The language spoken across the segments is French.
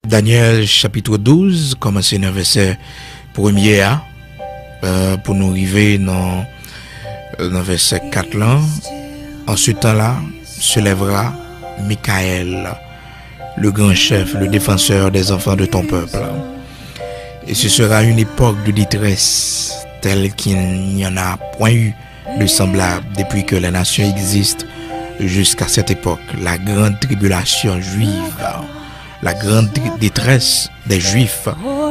Daniel chapitre 12, commencer dans le verset 1er pour nous arriver dans le verset 4 là. En ce temps-là, se lèvera Michael, le grand chef, le défenseur des enfants de ton peuple. Et ce sera une époque de détresse telle qu'il n'y en a point eu de semblable depuis que les nations existent jusqu'à cette époque. La grande tribulation juive, la grande détresse des Juifs,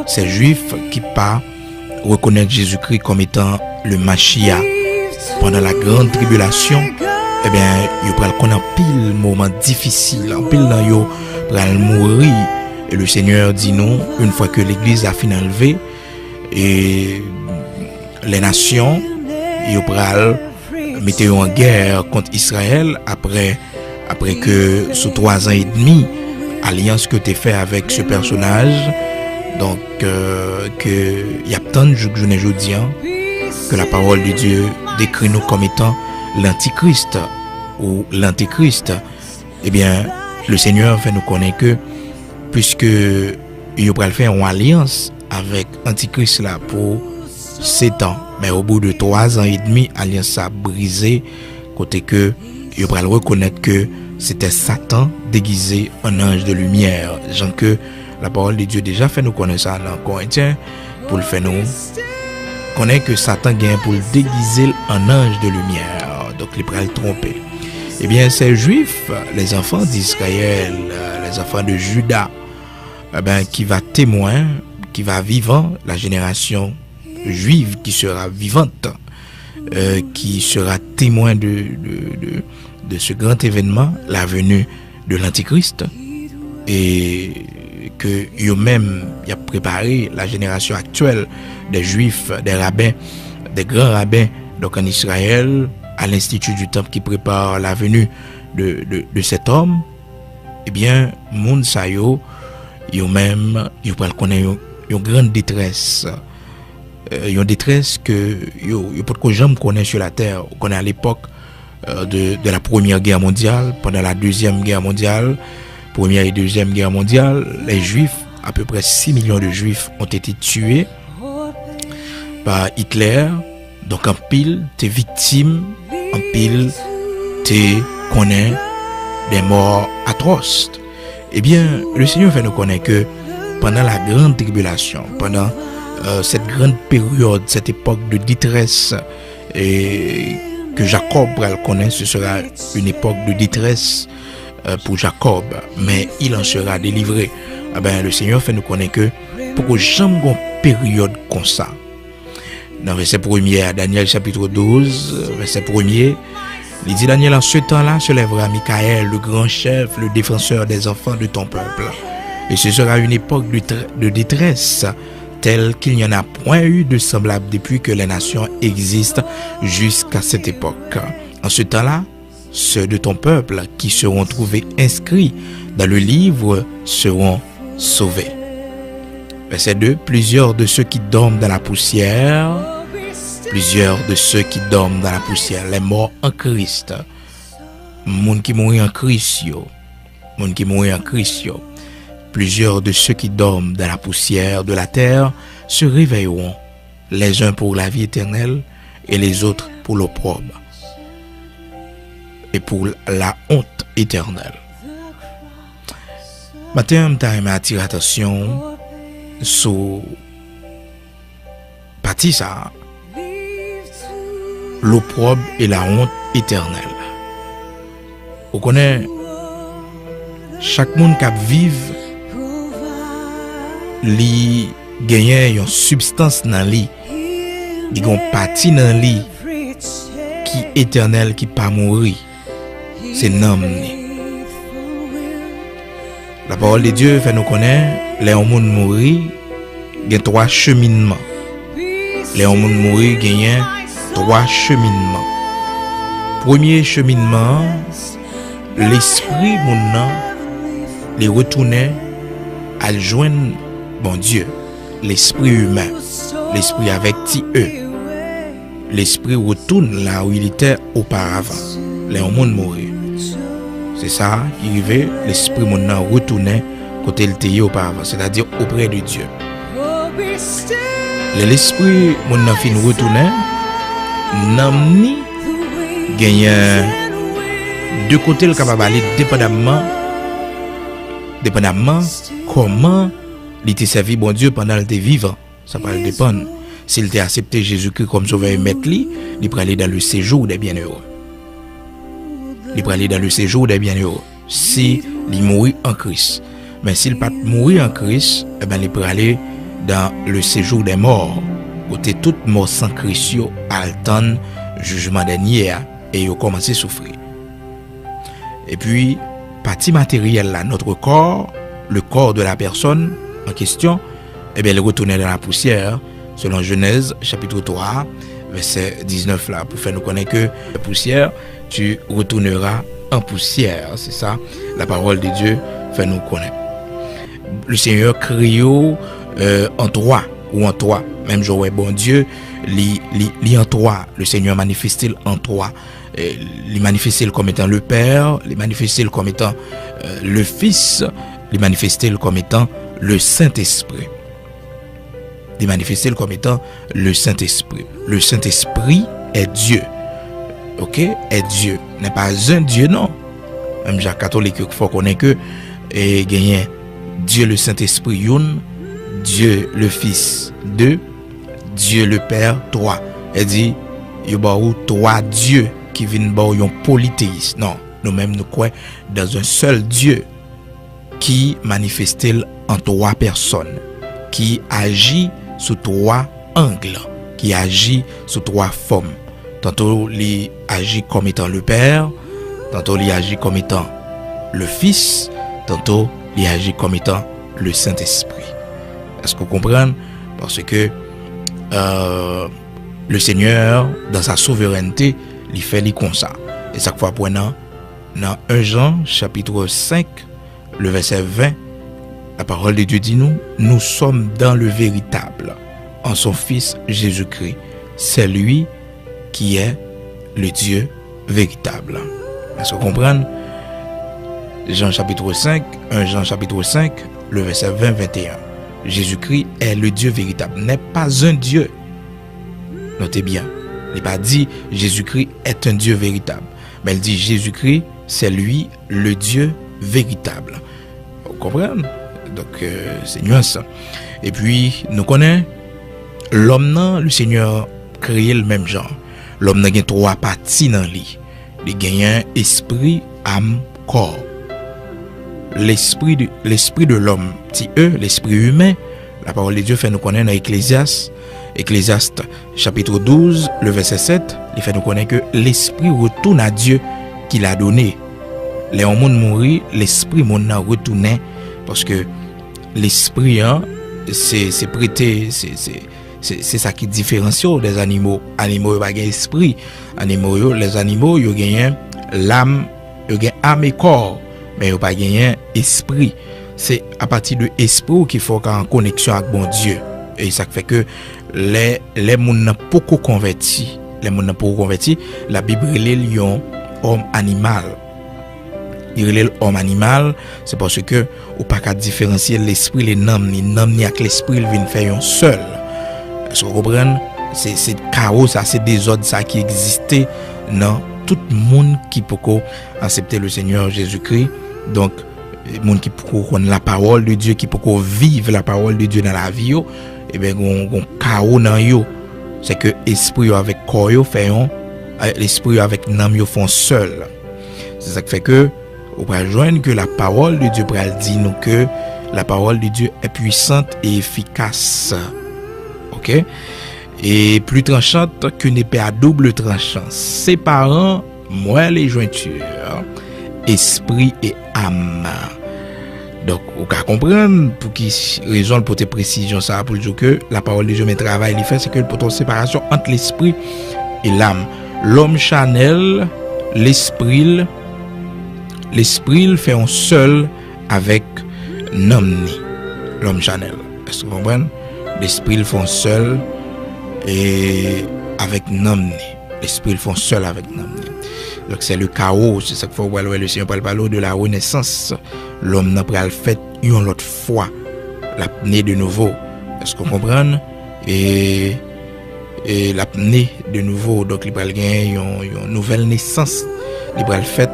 ces Juifs qui pas reconnaître Jésus-Christ comme étant le Mashiach pendant la grande tribulation, eh bien, ils prennent un pile moment difficile, en pile dans yo prennent mourir. Et le Seigneur dit non, une fois que l'Église a fini enlevé et les nations, ils prennent mettre en guerre contre Israël après que sous 3 ans et demi alliance que tu fait avec ce personnage, donc que il y a tant de jours aujourd'hui que la parole de Dieu décrit nous comme étant l'antichrist ou l'antéchrist. Eh bien, le Seigneur fait nous connaître que puisque il va faire une alliance avec l'antichrist là pour 7 ans, mais au bout de 3 ans et demi, l'alliance a brisé côté que il va reconnaître que c'était Satan déguisé en ange de lumière. Genre que la parole de Dieu déjà fait nous connaître ça dans Corinthiens pour le faire nous connaître que Satan gagne pour le déguiser en ange de lumière. Donc il va le tromper. Eh bien, ces Juifs, les enfants d'Israël, les enfants de Juda, eh bien, qui va témoin, qui va vivant, la génération juive qui sera vivante, qui sera témoin de ce grand événement, la venue de l'Antichrist, et que eux-mêmes y a préparé la génération actuelle des Juifs, des rabbins, des grands rabbins, donc en Israël, à l'Institut du Temple qui prépare la venue de cet homme. Eh bien, moun sa yo même, yo pral connaître une grande détresse. Une détresse que yo pas que jamais connaît sur la terre. On connaît à l'époque de la Première Guerre mondiale, pendant la Deuxième Guerre mondiale, Première et Deuxième Guerre mondiale, les Juifs, à peu près 6 millions de Juifs ont été tués par Hitler. Donc en pile, t'es victime, en pile, t'es connaît des morts atroces. Eh bien, le Seigneur fait nous connaître que pendant la grande tribulation, pendant cette grande période, cette époque de détresse, et que Jacob connaît, ce sera une époque de détresse pour Jacob, mais il en sera délivré. Eh bien, le Seigneur fait nous connaître que pour que jamais une période comme ça. Dans le verset 1er, Daniel chapitre 12, verset 1er, il dit: Daniel, en ce temps-là se lèvera Michael, le grand chef, le défenseur des enfants de ton peuple. Et ce sera une époque de détresse telle qu'il n'y en a point eu de semblable depuis que les nations existent jusqu'à cette époque. En ce temps-là, ceux de ton peuple qui seront trouvés inscrits dans le livre seront sauvés. Verset 2, plusieurs de ceux qui dorment dans la poussière, les morts en Christ, moun qui mourit en Christ, plusieurs de ceux qui dorment dans la poussière de la terre se réveilleront, les uns pour la vie éternelle et les autres pour l'opprobre et pour la honte éternelle. Matin, je vais attirer attention sur partie ça, l'opprobre et la honte éternelle. Vous connaissez, chaque monde qui vive, li gagne une substance dans lui, il y a une partie dans lui qui est éternelle, qui pas mourir. C'est nom. La parole de Dieu fait nous connaître, les hommes mourir, il y a 3 cheminements. Les hommes mourir, il y a 3 cheminements. Premier cheminement, l'esprit mon les retourner à joindre bon Dieu, l'esprit humain, l'esprit avec E. L'esprit retourne là où il était auparavant. Les hommes mourir. C'est ça, il arrivait, l'esprit mon retournait côté le théo auparavant, c'est-à-dire auprès de Dieu. L'esprit mon nan fin retourner namni gagne de côté le capable aller dépendamment comment il était servi bon Dieu pendant le était vivant, ça va dépendre. S'il t'a accepté Jésus-Christ comme sauveur et maître, il peut aller dans le séjour des bienheureux. Il peut aller dans le séjour des bienheureux si il mourit en Christ. Mais s'il pas mourir en Christ, eh ben il peut aller dans le séjour des morts. Côté toute mort sans Christ attend jugement dernier et il commence à souffrir. Et puis partie matérielle là, notre corps, le corps de la personne en question, eh bien il retourne dans la poussière. Selon Genèse chapitre 3 verset 19 là, pour faire nous connaître que la poussière, tu retourneras en poussière. C'est ça la parole de Dieu fait nous connaître. Le Seigneur crie en toi ou en toi. Même Joël, bon Dieu, li en toi. Le Seigneur manifeste en toi. Il manifeste comme étant le Père, il manifeste comme étant le Fils, il manifeste comme étant le Saint-Esprit. Il manifeste comme étant le Saint-Esprit. Le Saint-Esprit est Dieu. Ok? Est Dieu. N'est pas un Dieu, non. Même Jacques catholique, il faut connaître que gagne Dieu le Saint-Esprit, une, Dieu le Fils, deux, Dieu le Père, trois. Elle dit, il y a trois dieux qui viennent par un polythéisme. Non, nous-mêmes nous croyons dans un seul Dieu qui manifeste en trois personnes, qui agit sous trois angles, qui agit sous trois formes. Tantôt il agit comme étant le Père, tantôt il agit comme étant le Fils, tantôt il agit comme étant le Saint-Esprit. Est-ce que vous comprenez? Parce que le Seigneur, dans sa souveraineté, il fait les comme ça. Et chaque fois, dans 1 Jean, chapitre 5, le verset 20, la parole de Dieu dit nous sommes dans le véritable, en son Fils Jésus-Christ. C'est lui qui est le Dieu véritable. Est-ce que vous comprenez? Jean chapitre 5, 1 Jean chapitre 5, le verset 20-21. Jésus-Christ est le Dieu véritable, n'est pas un Dieu. Notez bien, il n'est pas dit Jésus-Christ est un Dieu véritable, mais il dit Jésus-Christ, c'est lui le Dieu véritable. Vous comprenez? Donc, c'est nuance. Et puis, nous connaissons l'homme, le Seigneur créé le même genre. L'homme a trois parties dans lui. Il a un esprit, âme, corps. L'esprit de l'homme, l'esprit humain, la parole de Dieu fait nous connaître dans Ecclésiaste chapitre 12, le verset 7, il fait nous connaître que l'esprit retourne à Dieu qui l'a donné. Les hommes mourir, l'esprit mon retourné parce que l'esprit c'est prêté, c'est ça qui différencie des animaux. Animaux pas esprit, les animaux ils gagnent l'âme, ils gagnent âme et corps. Mais il n'y a pas gagné esprit. C'est à partir de l'esprit qu'il faut en connexion avec bon Dieu. Et ça fait que les gens n'ont pas converti. La Bible relève l'homme homme animal. Il relève homme animal, c'est parce que on pas qu'à différencier l'esprit les noms ni avec l'esprit il vient faire un seul. Est-ce que vous comprenez? C'est chaos, ça c'est désordre ça qui existait dans tout le monde qui peut accepter le Seigneur Jésus-Christ. Donc, les gens qui peut connaître la parole de Dieu, qui peut vivre la parole de Dieu dans la vie, et bien, on chaos dans yo. C'est que l'esprit avec corps fait l'esprit avec l'âme font seul. C'est ça qui fait que on va joindre que la parole de Dieu dit nous que la parole de Dieu est puissante et efficace. OK? Et plus tranchante qu'une épée à double tranchant, séparant moi les jointures, esprit et âme. Donc, vous pouvez comprendre pour qui raison pour tes précisions ça pour dire que la parole de Dieu mais travail il fait c'est que pour une séparation entre l'esprit et l'âme. L'homme charnel, l'esprit fait un seul avec l'homme. L'homme charnel. Est-ce que vous comprenez? L'esprit fait un seul et avec l'homme. L'esprit font seul avec l'homme. Donc c'est le chaos, c'est ça qu'il faut voir le Seigneur parle de la renaissance. L'homme n'a pas le fait une autre fois, la né de nouveau. Est-ce qu'on comprend? Et la né de nouveau, donc il va gagner une nouvelle naissance. Il va le fait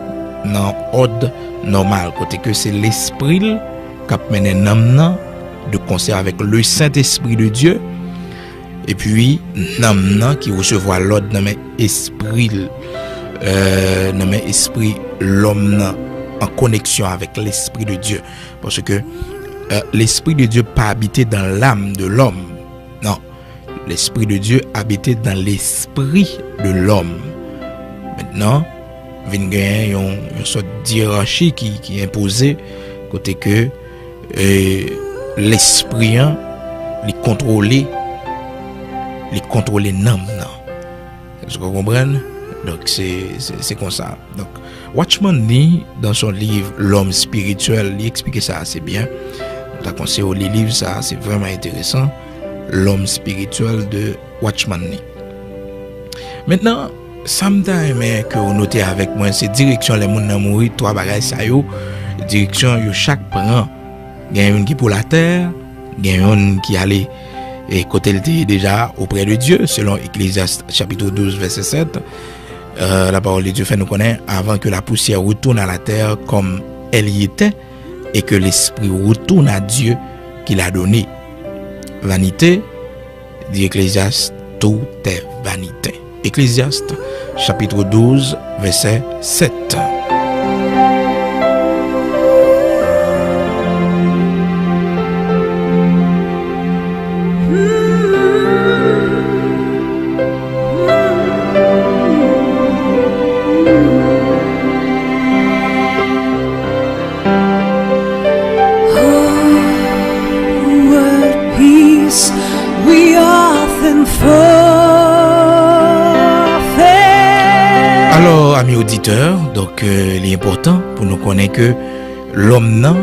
dans ordre normal, côté que c'est l'esprit qui mène l'homme de concert avec le Saint-Esprit de Dieu. Et puis l'homme qui recevoir l'ordre dans l'esprit l'homme en connexion avec l'esprit de Dieu, parce que l'esprit de Dieu pas habité dans l'âme de l'homme, non, l'esprit de Dieu habité dans l'esprit de l'homme. Maintenant vient gagner une sorte d'hierarchie qui est imposée, côté que l'esprit les contrôler l'âme. Est-ce que vous comprenez? Donc c'est comme ça. Donc Watchman Nee, dans son livre L'homme spirituel, il explique ça assez bien. Je vous conseille les livres, ça c'est vraiment intéressant. L'homme spirituel de Watchman Nee. Maintenant, ça me aimé que vous notez avec moi, c'est direction les monde nan mourir, trois bagages ça yo, direction yo chaque prend. Il y a une qui pour la terre, il y a une qui allait et côté était déjà auprès de Dieu selon Ecclésiaste chapitre 12 verset 7. La parole de Dieu fait nous connaître avant que la poussière retourne à la terre comme elle y était et que l'esprit retourne à Dieu qui l'a donné. Vanité, dit Ecclésiaste, tout est vanité. Ecclésiaste chapitre 12 verset 7. Alors, amis auditeurs, donc il est important pour nous connaître que l'homme nan,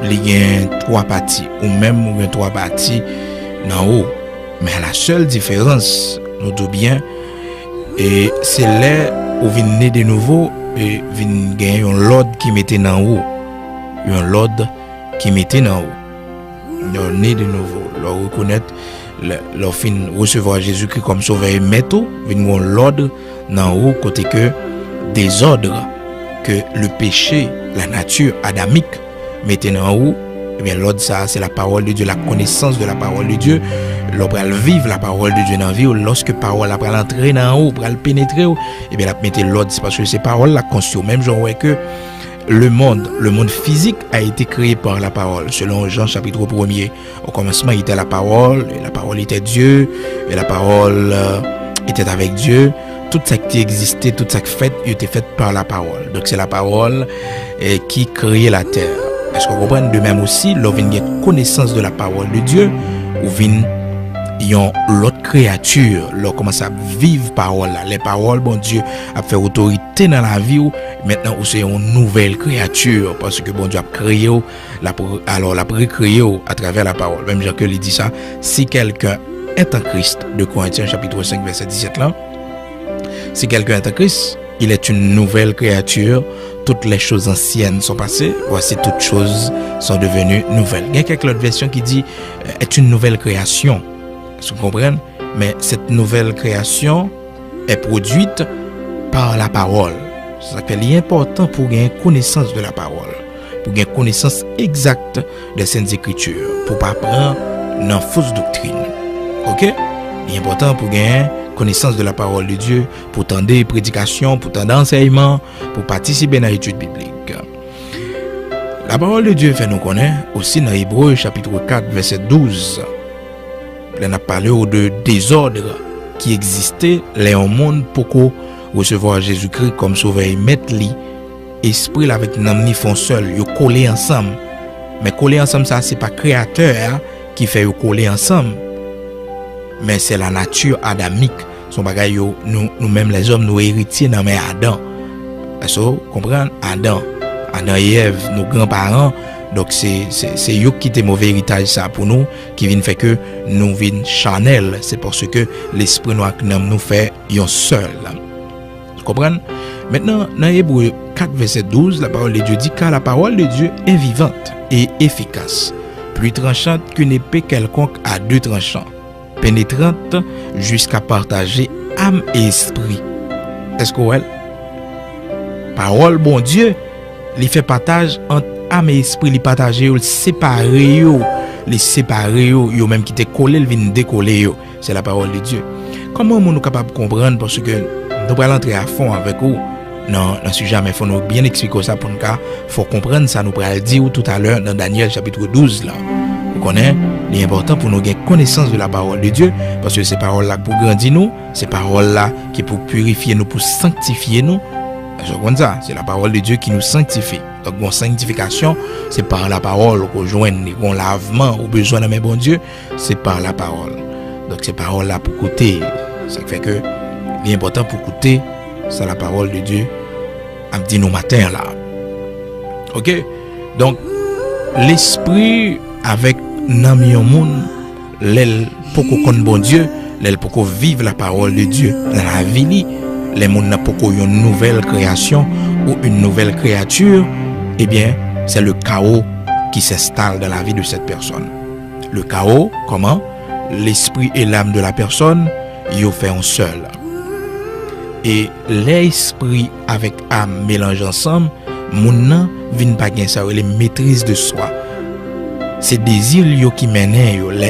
il y a trois parties, ou même il y a trois parties en haut. Mais la seule différence, nous dit bien, et c'est là où vient né de nouveau, et vient gagner un l'ordre qui mettait en haut. Un l'ordre qui mettait en haut. Nous né de nouveau, leur reconnaître, leur fin recevoir Jésus-Christ comme sauveur et maître, vient l'ordre en haut, côté que des ordres que le péché, la nature adamique mettait en haut. Eh bien, l'ordre, ça, c'est la parole de Dieu, la connaissance de la parole de Dieu. L'homme va vivre la parole de Dieu dans la vie. Lorsque la parole va l'entrer dans haut, va le pénétrer, eh bien, la mettre l'ordre, c'est parce que ces paroles la conscience. Même genre que le monde physique a été créé par la parole. Selon Jean chapitre 1er, au commencement, il était la parole, et la parole était Dieu, et la parole était avec Dieu. Tout ça qui existait, tout ça qui fait, il était fait par la parole. Donc c'est la parole qui créait la terre. Est-ce qu'on comprend? De même aussi, lorsqu'on a une connaissance de la parole de Dieu, ou vient l'autre créature, lorsqu'on commence à vivre parole là, les paroles, bon Dieu a fait autorité dans la vie, maintenant c'est une nouvelle créature, parce que bon Dieu a créé, alors l'a recréé à travers la parole. Même Jean que il dit ça, si quelqu'un est en Christ, de Corinthiens chapitre 5 verset 17 là, si quelqu'un est en Christ, il est une nouvelle créature. Toutes les choses anciennes sont passées. Voici toutes choses sont devenues nouvelles. Il y a quelques autres versions qui dit est une nouvelle création. Est-ce que vous comprenez? Mais cette nouvelle création est produite par la parole. C'est ça qu'il est important pour gagner connaissance de la parole, pour gagner connaissance exacte des Saintes Écritures, pour ne pas prendre dans fausse doctrine. Ok? Il est important pour gagner connaissance de la parole de Dieu, pour tendre des prédications, pour tendre enseignement, pour participer à l'étude biblique. La parole de Dieu fait nous connaître aussi dans Hébreux chapitre 4 verset 12. On a parlé de désordre qui existait là au monde pour recevoir Jésus-Christ comme sauveur et maître li. Esprit là avec n'amni font seul, yo collé ensemble. Mais coller ensemble ça c'est pas créateur qui fait yo coller ensemble. Mais c'est la nature adamique. Son bagay yo nous-mêmes les hommes nous héritiers dans mais Adam. Est-ce que vous comprenez? Adam et Ève, nos grands-parents. Donc c'est eux qui étaient mauvais héritage ça pour nous, qui viennent faire que nous viennent charnel. C'est parce que l'esprit noir nous fait un seul. Vous Comprendre? Maintenant, dans Hébreux 4, verset 12, la parole de Dieu dit car la parole de Dieu est vivante et efficace, plus tranchante qu'une épée quelconque à deux tranchants, pénétrante jusqu'à partager âme et esprit. Est-ce que ouais? Parole, bon Dieu, il fait partage entre âme et esprit, il partage, il sépare, les séparer, yo même qui te collé, il vient décoller. C'est la parole de Dieu. Comment nous sommes capables de comprendre? Parce que nous allons entrer à fond avec vous dans le sujet, mais il faut nous bien expliquer ça pour nous. Il faut comprendre ça, nous allons dire tout à l'heure dans Daniel chapitre 12. Là. Vous connaissez? Il est important pour nous gagner connaissance de la parole de Dieu, parce que ces paroles-là pour grandir nous, ces paroles-là qui pour purifier nous, pour sanctifier nous. C'est la parole de Dieu qui nous sanctifie. Donc, mon sanctification, c'est par la parole qu'on joint, qu'on lavement, au besoin de mes bon Dieu, c'est par la parole. Donc, ces paroles-là pour écouter, ça fait que l'important pour écouter, c'est la parole de Dieu, à me dire nos matins là. Ok? Donc, l'esprit avec Nami Moun, l'aile pour qu'on connaisse bon Dieu, l'aile pour qu'on vive la parole de Dieu, dans la vie. Les gens n'ont pas une nouvelle création ou une nouvelle créature, eh bien, c'est le chaos qui s'installe dans la vie de cette personne. Le chaos, comment? L'esprit et l'âme de la personne, ils fait un seul. Et l'esprit avec âme mélangent ensemble, mon nom vient pas gagner ça, les maîtrise de soi. Ces désirs qui mènent,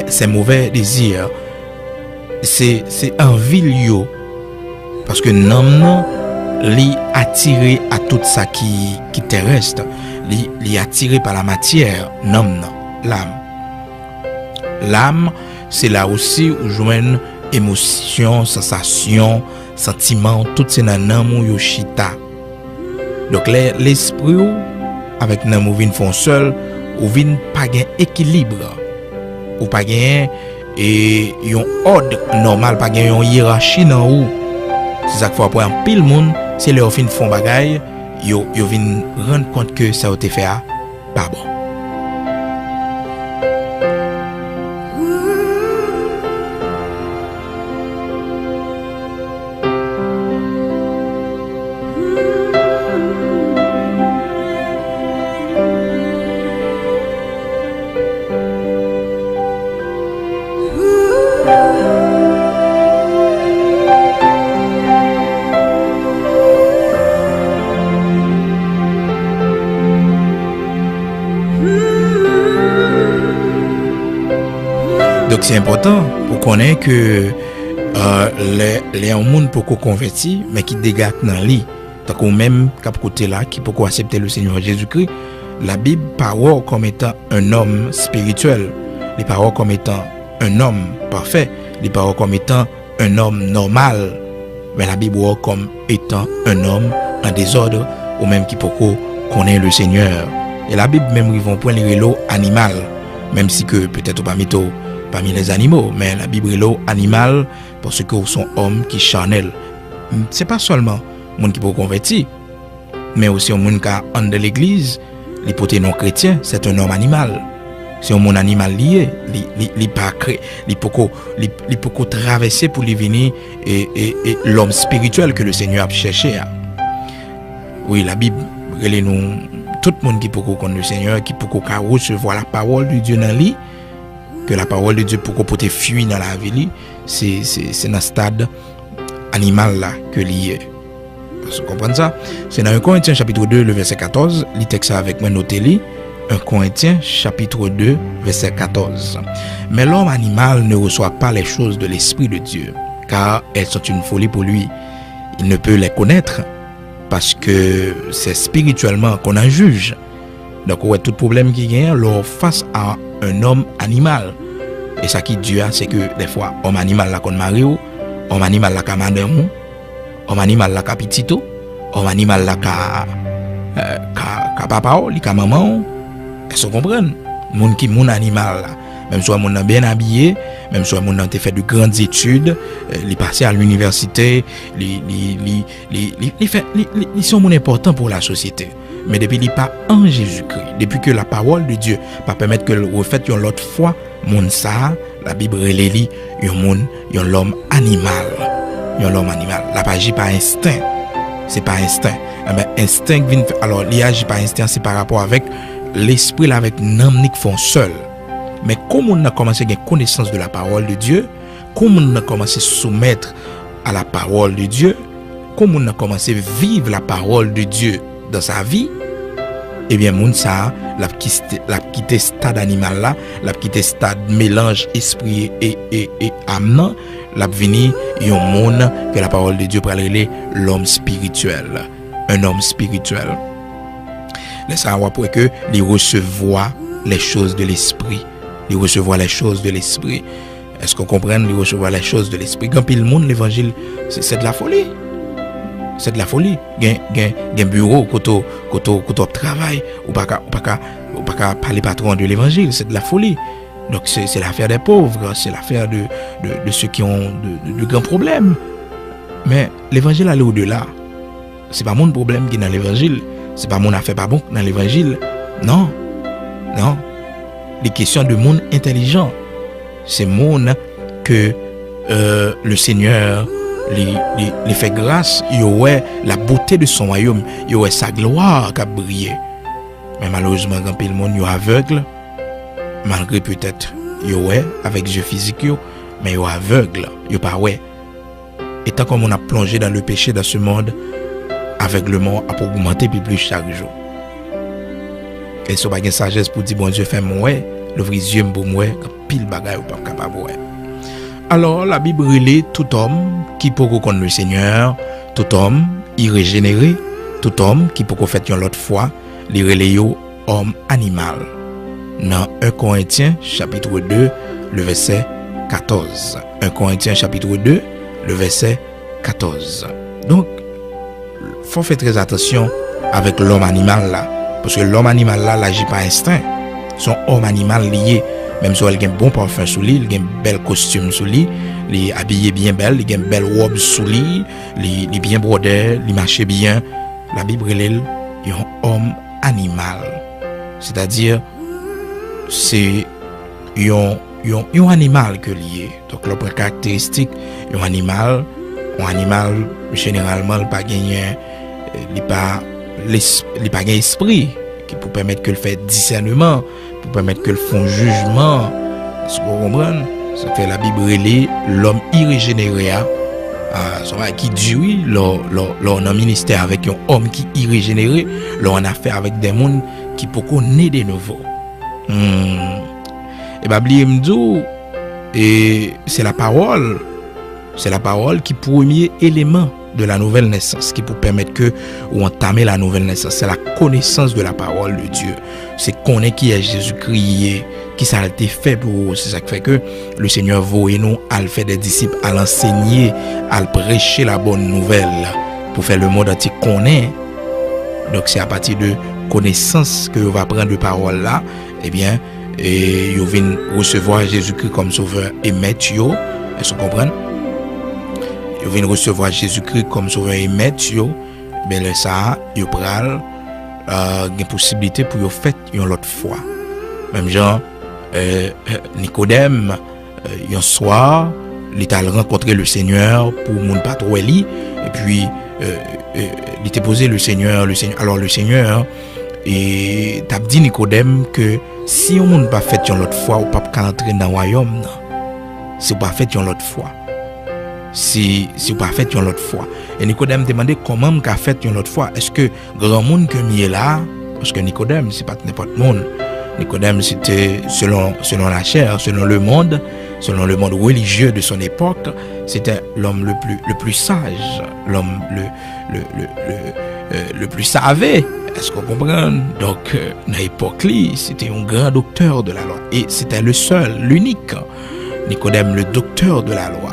ces mauvais désirs, c'est envie parce que l'homme est attiré à tout ça qui terrestre, il est attiré par la matière, l'âme. L'âme, c'est là aussi où joignent émotion, sensation, sentiment, tout c'est dans l'âme ou yoshita. Donc l'esprit avec l'âme ou vient font seul, ou vient pas gain équilibre, ou pas gain et un ordre normal, pas gain une hiérarchie dans où. C'est ça qu'il faut pour un pile monde, c'est leur fin font bagaille, yo vinn rendre compte que ça a été fait pas bon. Donc c'est important pour connaître que les gens pour convertir mais qui dégagent dans lit tant qu'on même cap côté là qui pour accepter le Seigneur Jésus-Christ. La Bible parle comme étant un homme spirituel, les paroles comme étant un homme parfait, les paroles comme étant un homme normal, mais la Bible parle comme étant un homme en désordre ou même qui pour connaît le Seigneur. Et la Bible même ils vont prendre les relots animal, même si que peut-être parmi les animaux, mais la Bible est l'eau animal parce que sont hommes qui charnel. C'est pas seulement monde qui peut convertir, mais aussi un monde qui en de l'église, les potés non chrétiens, c'est un homme animal. C'est un monde animal lié, il pas créé, il peut traverser pour lui venir et l'homme spirituel que le Seigneur a cherché. Oui, la Bible relève nous tout le monde qui peut connaître le Seigneur, qui peut recevoir la parole de Dieu dans lui. Que la parole de Dieu pour qu'on puisse fuir dans la vie, c'est dans le stade animal là que lié. Vous comprenez ça? C'est dans 1 Corinthiens chapitre 2 le verset 14, le texte avec moi noté li. 1 Corinthiens chapitre 2 verset 14. Mais l'homme animal ne reçoit pas les choses de l'esprit de Dieu, car elles sont une folie pour lui. Il ne peut les connaître parce que c'est spirituellement qu'on en juge. Donc ouais, tout problème qui vient leur face à un homme animal. Et ça qui Dieu c'est que des fois homme animal là qu'on marie, homme animal là madame, homme animal là petito, homme animal là papa, li maman. Est-ce que vous comprenez? Moun qui mon animal là, même soit moun bien habillé, même soit moun qui fait de grandes études, li passé à l'université, li sont mon important pour la société. Mais depuis qu'il n'est pas en Jésus-Christ, depuis que la parole de Dieu va permettre que le refait une autre fois, mon ça, la Bible relit l'homme animal. L'homme animal. La pas agit par instinct. c'est pas instinct. Eh ben, instinct vient, alors, il agit pas instinct, c'est par rapport avec l'esprit là, avec l'âme qui font seul. Mais comme on a commencé à avoir connaissance de la parole de Dieu, comme on a commencé à soumettre à la parole de Dieu, comme on a commencé à vivre la parole de Dieu dans sa vie, eh bien, moun ça, l'a quitté stade animal là, l'a quitté stade mélange esprit et âme, l'a venu yon monde que la parole de Dieu pour aller l'homme spirituel, un homme spirituel. Laissez avoir pour que il recevoir les choses de l'esprit, il recevoir les choses de l'esprit. Est-ce qu'on comprend, il recevoir les choses de l'esprit? Quand le monde l'évangile, c'est de la folie. C'est de la folie. Gen bureau koto travail ou pas parler patron de l'évangile, c'est de la folie. Donc c'est l'affaire des pauvres, c'est l'affaire de ceux qui ont de grands problèmes. Mais l'évangile allait au-delà. C'est pas mon problème qui est dans l'évangile, c'est pas mon affaire pas bon dans l'évangile. Non. Les questions de monde intelligent. C'est monde que le Seigneur les fait grâce, il y aurait la beauté de son royaume, il y aurait sa gloire qui a brillé. Mais malheureusement, quand le monde est aveugle, malgré peut-être, il y aurait avec les yeux physiques, mais il est aveugle, il n'est pas ouais. Et tant qu'on a plongé dans le péché dans ce monde, aveuglement a augmenté plus chaque jour. Et ce n'est pas une sagesse pour dire, bon Dieu, fais-moi ouais, l'ouvre les yeux pour moi, pile bagaille ou pas capable ouais. Alors, la Bible relève tout homme qui peut connaître le Seigneur, tout homme irrégénéré, tout homme qui peut faire une autre fois, les relève homme animal. Dans 1 Corinthiens chapitre 2, le verset 14. 1 Corinthiens chapitre 2, le verset 14. Donc, il faut faire très attention avec l'homme animal là, parce que l'homme animal là n'agit pas instinct. Son homme animal lié. Même si il a un bon parfum sous lui, il a un bel costume sous lui, il est habillé bien belle, il a une belle robe sous lui, il est bien brodé, il marche bien. La Bible est un homme animal. C'est-à-dire, c'est un animal que lié. Donc, la caractéristique, un animal généralement, il n'a pas gagné, il n'a pas esprit qui peut permettre que le fait discernement, pour permettre que le font jugement. Est-ce que vous comprenez? C'est que la Bible relève l'homme irrégénéré, qui dit oui, l'on a un ministère avec un homme qui est irrégénéré, l'on a affaire avec des gens qui peuvent naître de nouveau. Et bien, et c'est la parole qui est le premier élément de la nouvelle naissance, qui peut permettre que ou entamer la nouvelle naissance. C'est la connaissance de la parole de Dieu. C'est connaître qui est Jésus-Christ, qui ça a été fait pour vous. C'est ça qui fait que le Seigneur veut nous à faire des disciples, à l'enseigner, à prêcher la bonne nouvelle pour faire le monde entier connaître. Donc c'est à partir de connaissance que vous va prendre de parole là, eh bien, et vous venez recevoir Jésus-Christ comme sauveur et maître. Est-ce que vous comprenez? Vous venez recevoir Jésus-Christ comme sauveur et maître, mais là ça, vous pral une possibilité pour vous faire une autre fois. Même genre Nicodème, un soir, il a rencontré le Seigneur pour mon patron Eli, et puis il t'a posé le Seigneur. Alors le Seigneur et t'a dit Nicodème que si on n'a pas fait une autre fois, on ne peut pas entrer dans le royaume. Si on n'a pas fait une autre fois. Si vous pas fait une autre fois. Et Nicodème demandait comment m'a fait une autre fois. Est-ce que grand monde que m'y est là, parce que Nicodème c'est pas n'importe monde. Nicodème c'était selon la chair, selon le monde religieux de son époque, c'était l'homme le plus sage, l'homme le plus savé. Est-ce qu'on comprend? Donc dans l'époque c'était un grand docteur de la loi et c'était le seul, l'unique Nicodème, le docteur de la loi.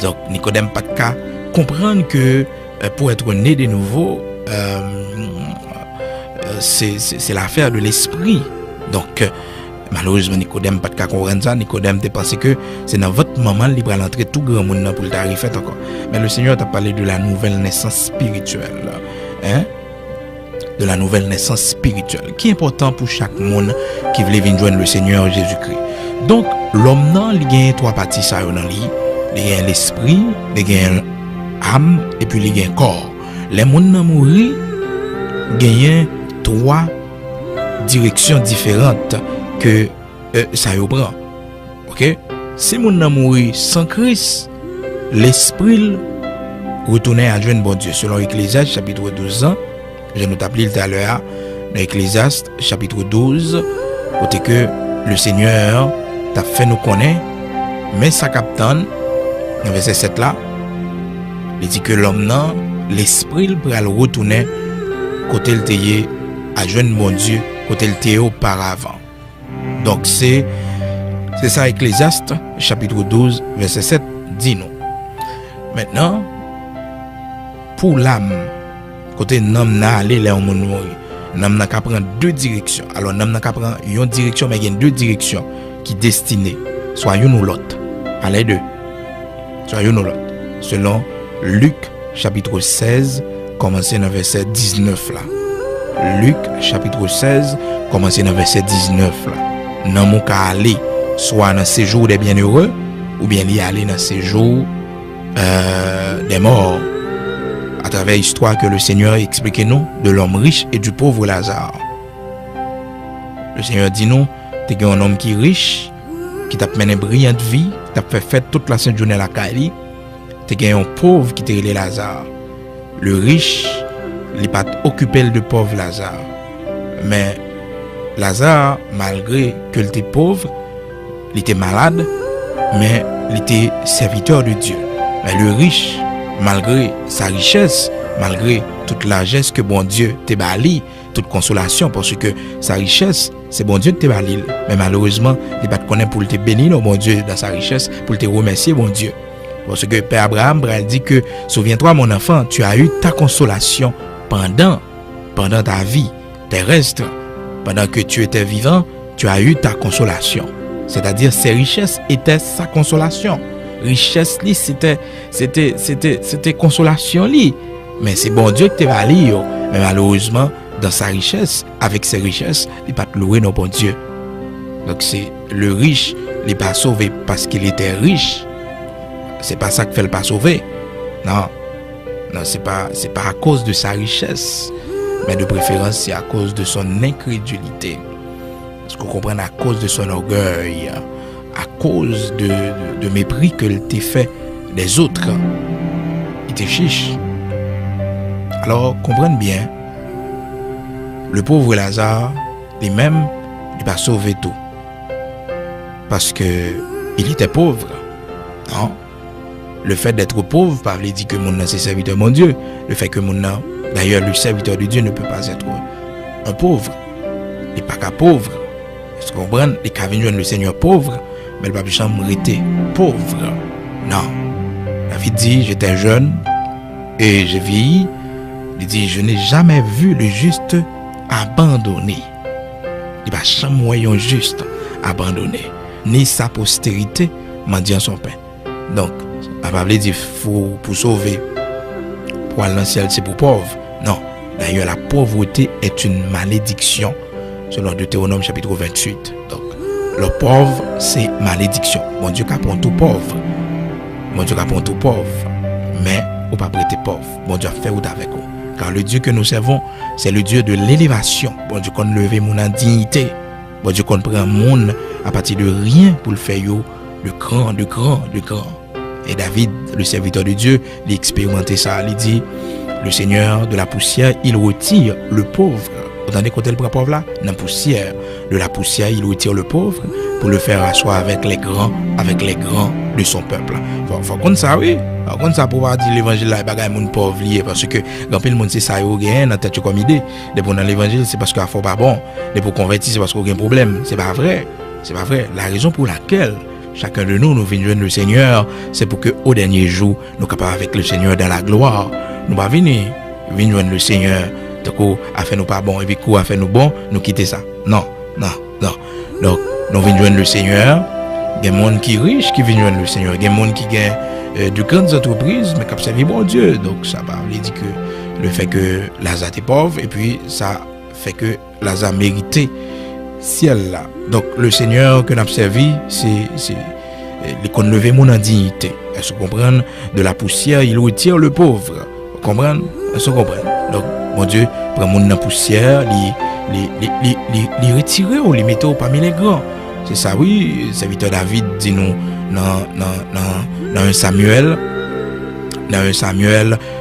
Donc Nicodème pas de cas comprendre que pour être né de nouveau c'est l'affaire de l'esprit. Donc malheureusement Nicodème pas de cas comprendre ça. Nicodème te pensé que c'est dans votre moment libre à l'entrée tout grand monde pour le tarif encore. Mais le Seigneur t'a parlé de la nouvelle naissance spirituelle, hein? De la nouvelle naissance spirituelle qui est important pour chaque monde qui veut venir joindre le Seigneur Jésus-Christ. Donc l'homme non il y a trois parties ça dans lui. Il y a l'esprit, il y a l'âme et puis il y a le corps. les gens qui mouri gagnent trois directions différentes que ça y prend. OK? Si moun nan mouri sans Christ, l'esprit retournait à joindre bon Dieu. Selon Ecclésiaste chapitre 12 ans, je nous t'appelé tout à l'heure dans Ecclésiaste chapitre 12, côté que le Seigneur t'a fait nous connaître, mais ça captain dans verset 7 là, il dit que l'homme nan l'esprit pour le retourner côté le teye à joindre bon Dieu côté le teye auparavant. Donc c'est ça Ecclésiaste chapitre 12 verset 7 dit nous. Maintenant pour l'âme côté l'homme n'a aller là on mourir. L'homme n'a qu'à prendre deux directions. Alors l'homme n'a qu'à prendre une direction mais il y a deux directions qui destinées soit une ou l'autre. Allez deux. Soit une ou l'autre. Selon Luc chapitre 16 commencez dans verset 19 là. Luc chapitre 16 commencez dans verset 19 là. Nan mon ka aller soit dans séjour des bienheureux ou bien y aller dans séjour des morts à travers l'histoire que le Seigneur explique nous de l'homme riche et du pauvre Lazare. Le Seigneur dit nous, t'es un homme qui est riche, qui t'a mené une brillante vie, t'a fait fête toute la sainte journée à la Cali, t'es un pauvre qui t'a relé Lazare. Le riche, il n'est pas occupé de pauvre Lazare. Mais Lazare, malgré qu'il était pauvre, il était malade, mais il était serviteur de Dieu. Mais le riche, malgré sa richesse, malgré toute largesse que bon Dieu t'a bali, toute consolation, parce que sa richesse, c'est bon Dieu qui t'a bali. Mais malheureusement, il n'est pas connaître pour te bénir, bon Dieu, dans sa richesse, pour te remercier, bon Dieu. Parce que Père Abraham dit que, souviens-toi, mon enfant, tu as eu ta consolation pendant ta vie terrestre. Pendant que tu étais vivant, tu as eu ta consolation. C'est-à-dire, ses richesses étaient sa consolation. Richesse, c'était consolation. Li. Mais c'est bon Dieu qui t'a valé. Mais malheureusement, dans sa richesse, avec ses richesses, il n'est pas loué non bon Dieu. Donc, c'est le riche, il n'est pas sauvé parce qu'il était riche. C'est pas ça qui fait le pas sauver. Non, c'est pas à cause de sa richesse. Mais de préférence, c'est à cause de son incrédulité. Parce qu'on comprend à cause de son orgueil, à cause de mépris que t'a fait des autres. Il te chiche. Alors, comprenez bien, le pauvre Lazare, lui-même, il va sauver tout. Parce que il était pauvre. Non? Le fait d'être pauvre, pas veut dire que mon c'est serviteur de mon Dieu. Le fait que mon d'ailleurs, le serviteur de Dieu ne peut pas être un pauvre. Il n'est pas qu'un pauvre. Est-ce qu'on comprend? Il qu'à venir le Seigneur pauvre, mais il ne peut pas jamais rester pauvre. Non. David dit, j'étais jeune et j'ai vieilli. Il dit, je n'ai jamais vu le juste abandonné. Il va jamais voir un juste abandonné. Ni sa postérité mendiant son pain. Donc, la Bible dit, pour sauver, pour aller dans le ciel, c'est pour pauvre. Non. D'ailleurs, la pauvreté est une malédiction, selon Deutéronome chapitre 28. Donc, le pauvre, c'est malédiction. Mon Dieu capon tout pauvre. Mon Dieu capon tout pauvre. Mais, on ne peut pas être pauvre. Mon Dieu a fait ou avec vous. Car le Dieu que nous servons, c'est le Dieu de l'élévation. Bon Dieu qu'on lever mon indignité. Bon Dieu qu'on prend mon à partir de rien pour le faire de grand. Et David, le serviteur de Dieu, il expérimenté ça. Il dit, le Seigneur de la poussière, il retire le pauvre. Vous entendez quand elle prend pauvre là? Dans la poussière. De la poussière, il retire le pauvre pour le faire asseoir avec les grands de son peuple. Faut qu'on ça, oui. Faut qu'on ça pour pouvoir dire l'évangile là, il n'y a pas de pauvre lié. Parce que, quand le monde sait ça, il y a dans tête comme idée. Depuis dans l'évangile, c'est parce qu'il faut pas bon. Depuis pour convertir, c'est parce qu'il y a un problème. C'est pas vrai. C'est pas vrai. La raison pour laquelle chacun de nous venons joindre le Seigneur, c'est pour que au dernier jour, nous sommes capables avec le Seigneur dans la gloire. Nous ne venons pas joindre le Seigneur, de coup, à faire nous pas bon, et puis coup, à faire nous bon, nous quitter ça. Non. Donc, nous venons joindre le Seigneur. Il y a des gens qui sont riches qui viennent joindre le Seigneur. Il y a des gens qui ont de grandes entreprises, mais qui servent bon Dieu. Donc, ça veut dire que le fait que Lazare est pauvre, et puis ça fait que Lazare méritait ciel là. Donc le Seigneur que nous avons servi, c'est qu'on lever mon indignité. Est-ce que vous comprenez? De la poussière, il retire le pauvre. Comprendre? Est-ce que vous comprenez? Donc, bon Dieu, prend mon dans poussière, les retirer ou les mettre parmi les grands. C'est ça, oui, serviteur David dit nous dans 1 Samuel,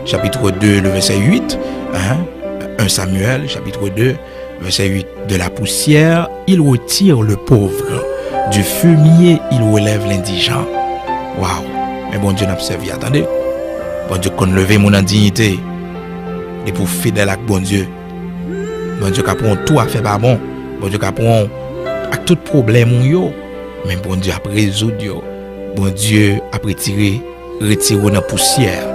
chapitre 2, le verset 8, 1 Samuel, chapitre 2, verset 8, de la poussière, il retire le pauvre, du fumier, il relève l'indigent. Waouh! Mais bon Dieu n'a pas servi, attendez. Bon Dieu qu'on levé mon indignité. Et pour fidèle avec bon Dieu. Bon Dieu qui prend tout à faire pas bon. Bon Dieu qui prend avec tout problème yo. Mais bon Dieu a résoudre yo. Bon Dieu a retirer dans la poussière.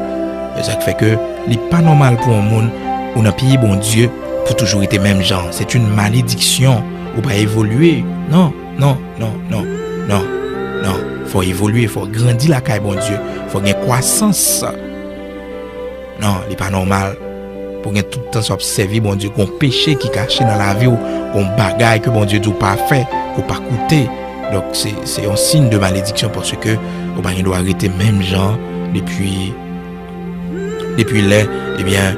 Et ça fait que il n'est pas normal pour un monde ou dans pays bon Dieu pour toujours être même genre. C'est une malédiction ou pas évoluer. Non. Faut évoluer, faut grandir la caille bon Dieu. Faut gagner croissance. Non, il n'est pas normal. Pour gagner tout le temps s'observer bon Dieu qu'on péché qui caché dans la vie ou qu'on bagaille que bon Dieu dit pas fait, qu'on pas coûter. Donc c'est un signe de malédiction parce que on doit arrêter même gens depuis là, eh bien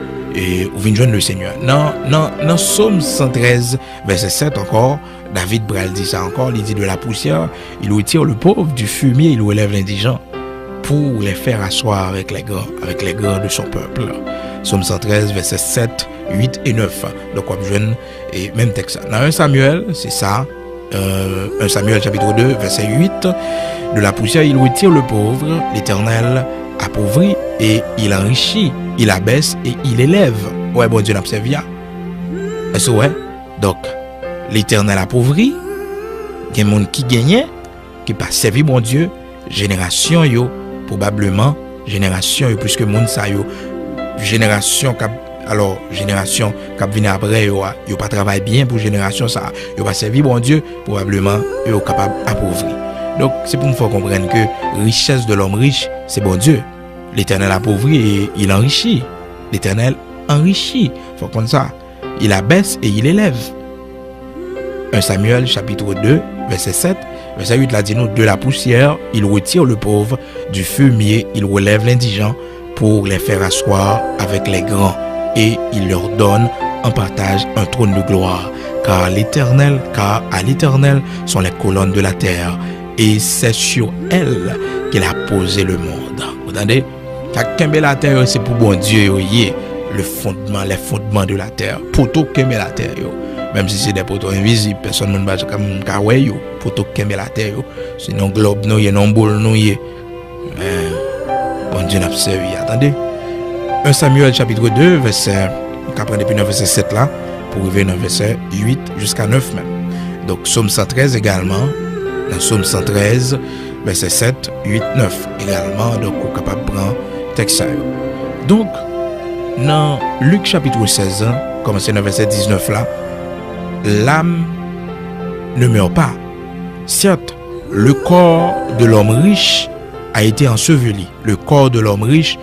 on vient joindre le Seigneur. Non, Psaume 113 verset 7 encore, David Bral dit ça encore, il dit de la poussière, il retire le pauvre, du fumier, il relève l'indigent pour les faire asseoir avec les grands de son peuple. Psaume 113 verset 7, 8 et 9. Donc on jeune et même texte. Dans 1 Samuel, c'est ça. 1 Samuel chapitre 2 verset 8, de la poussière il retire le pauvre, l'Éternel appauvrit et il enrichit, il abaisse et il élève. Ouais, bon Dieu n'a pas servi. Est-ce ouais? Donc l'Éternel appauvrit, il y a des gens qui gagnent, qui pas servi bon Dieu, génération yo probablement génération yo plus que monde ça yo génération qui vient après yo pas travaille bien pour génération ça yo pas servi bon Dieu probablement yo capable appauvrir. Donc c'est pour nous faire comprendre que richesse de l'homme riche c'est bon Dieu. L'Éternel appauvrit et il enrichit. L'Éternel enrichit. Faut comprendre ça. Il abaisse et il élève. 1 Samuel chapitre 2 verset 7, verset 8 là dit nous de la poussière il retire le pauvre, du fumier il relève l'indigent pour les faire asseoir avec les grands et il leur donne en partage un trône de gloire car à l'Éternel sont les colonnes de la terre et c'est sur elle qu'il a posé le monde. Vous entendez? Kembe la terre c'est pour bon Dieu les fondements de la terre pour tout kembe la terre même si c'est des poteaux invisibles personne ne va comme kawai pour tout kembe la terre sinon globe nous y non boule nous y bon Dieu n'a servi. Attendez 1 Samuel chapitre 2 verset on prend depuis 9 verset 7 là pour arriver dans verset 8 jusqu'à 9 même. Donc Psaume 113 également dans Psaume 113 verset 7 8 9 également donc on est capable de prendre texte ça. Donc dans Luc chapitre 16 commencer dans verset 19 là, l'âme ne meurt pas. Certes, le corps de l'homme riche a été enseveli. Le corps de l'homme riche,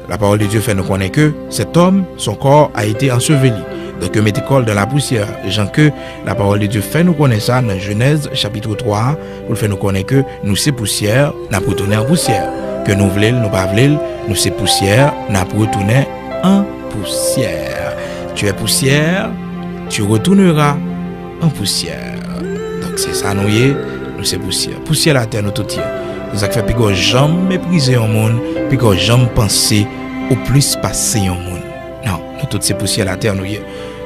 la parole de Dieu fait nous connaître que cet homme, son corps a été enseveli. Donc, mettez corps dans la poussière. Gens que la parole de Dieu fait nous connaître ça dans Genèse chapitre 3, pour faire nous connaître que nous c'est poussière, n'a pas retourné en poussière. Que nous voulons, nous pas voulons, nous c'est poussière, n'a pas retourné en poussière. Tu es poussière, tu retourneras en poussière. Donc c'est ça nous c'est poussière. Poussière la terre nous tout tient. Ça fait puis qu'on jamais mépriser un monde, puis qu'on jamais penser au plus passer un monde. Non, nous toutes c'est poussière la terre nous y.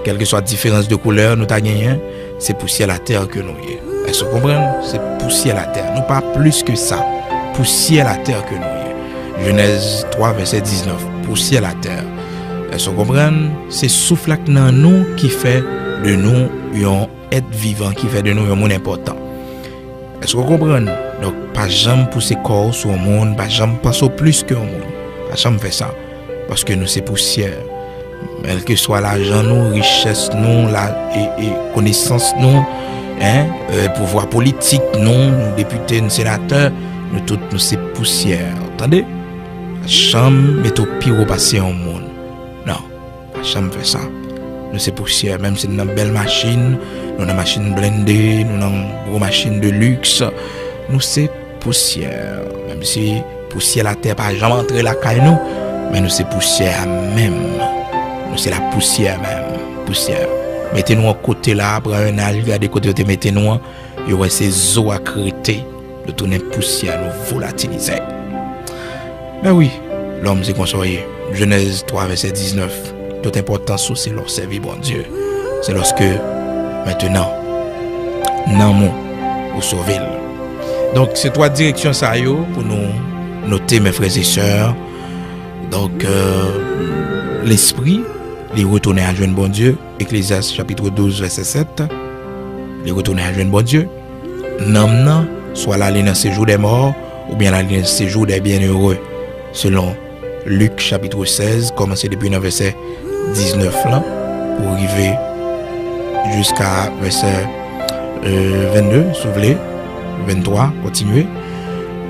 Quelle que soit la différence de couleur nous t'a gagné, c'est poussière la terre que nous y. Est-ce que vous comprenez? C'est poussière la terre, nous pas plus que ça. Poussière la terre que nous y. Genèse 3 verset 19. Poussière la terre. Est-ce que vous comprenez? C'est souffle dans nous qui fait de nous un être vivant, qui fait de nous un monde important. Est-ce que vous comprenez? Donc, pas jamais pousser corps sur le monde, pas jamais penser plus que le monde. Pas jamais faire ça. Parce que nous, c'est poussière. Quel que soit l'argent, nous, richesse, nous, et connaissance, nous, pouvoir politique, nous, députés, nous, sénateurs, nous, tous, nous, c'est poussière. Attendez? Pas jamais mettre au pire au passé au monde. Non, pas jamais faire ça. Nous c'est poussière, même si nous avons une belle machine, nous avons une machine blindée, nous avons une grosse machine de luxe, nous c'est poussière. Même si poussière la terre pas jamais entrer la caille nous, mais nous c'est poussière même. Nous c'est la poussière même, poussière. Mettez-nous à côté là, après un âge, regardez côté où mettez-nous, il y aura ces eaux à crêter, de tourner poussière, nous volatiliser. Ben oui, l'homme c'est consoyé. Genèse 3, verset 19. Toute importance c'est leur servir bon Dieu. C'est lorsque maintenant, non ou sauver. Donc c'est trois directions ça yo pour nous noter mes frères et sœurs. Donc l'esprit, les retourner à joindre bon Dieu. Ecclésiaste chapitre 12 verset 7. Les retourner à joindre bon Dieu. Non, soit l'aller dans le séjour des morts ou bien l'aller dans le séjour des bienheureux. Selon Luc chapitre 16, commencer depuis le verset 19 là, pour arriver jusqu'à verset 22, si vous voulez, 23, continuer.